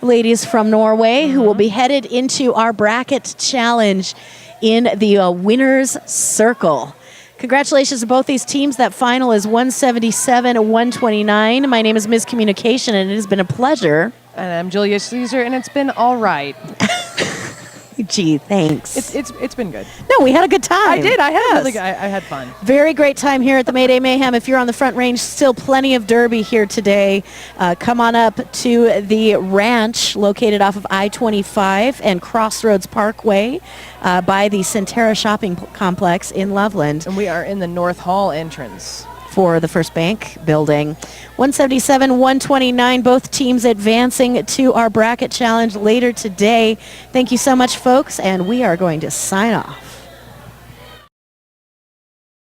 ladies from Norway, who will be headed into our bracket challenge in the winner's circle. Congratulations to both these teams. That final is 177-129. My name is Ms. Communication, and it has been a pleasure. And I'm Julia Caesar, and it's been all right. Gee, thanks. It's been good. No, we had a good time. I did. I had fun. Very great time here at the Mayday Mayhem. If you're on the Front Range, still plenty of derby here today. Come on up to the ranch located off of I-25 and Crossroads Parkway by the Centera Shopping Complex in Loveland. And we are in the North Hall entrance for the First Bank building. 177-129, both teams advancing to our bracket challenge later today. Thank you so much, folks, and we are going to sign off.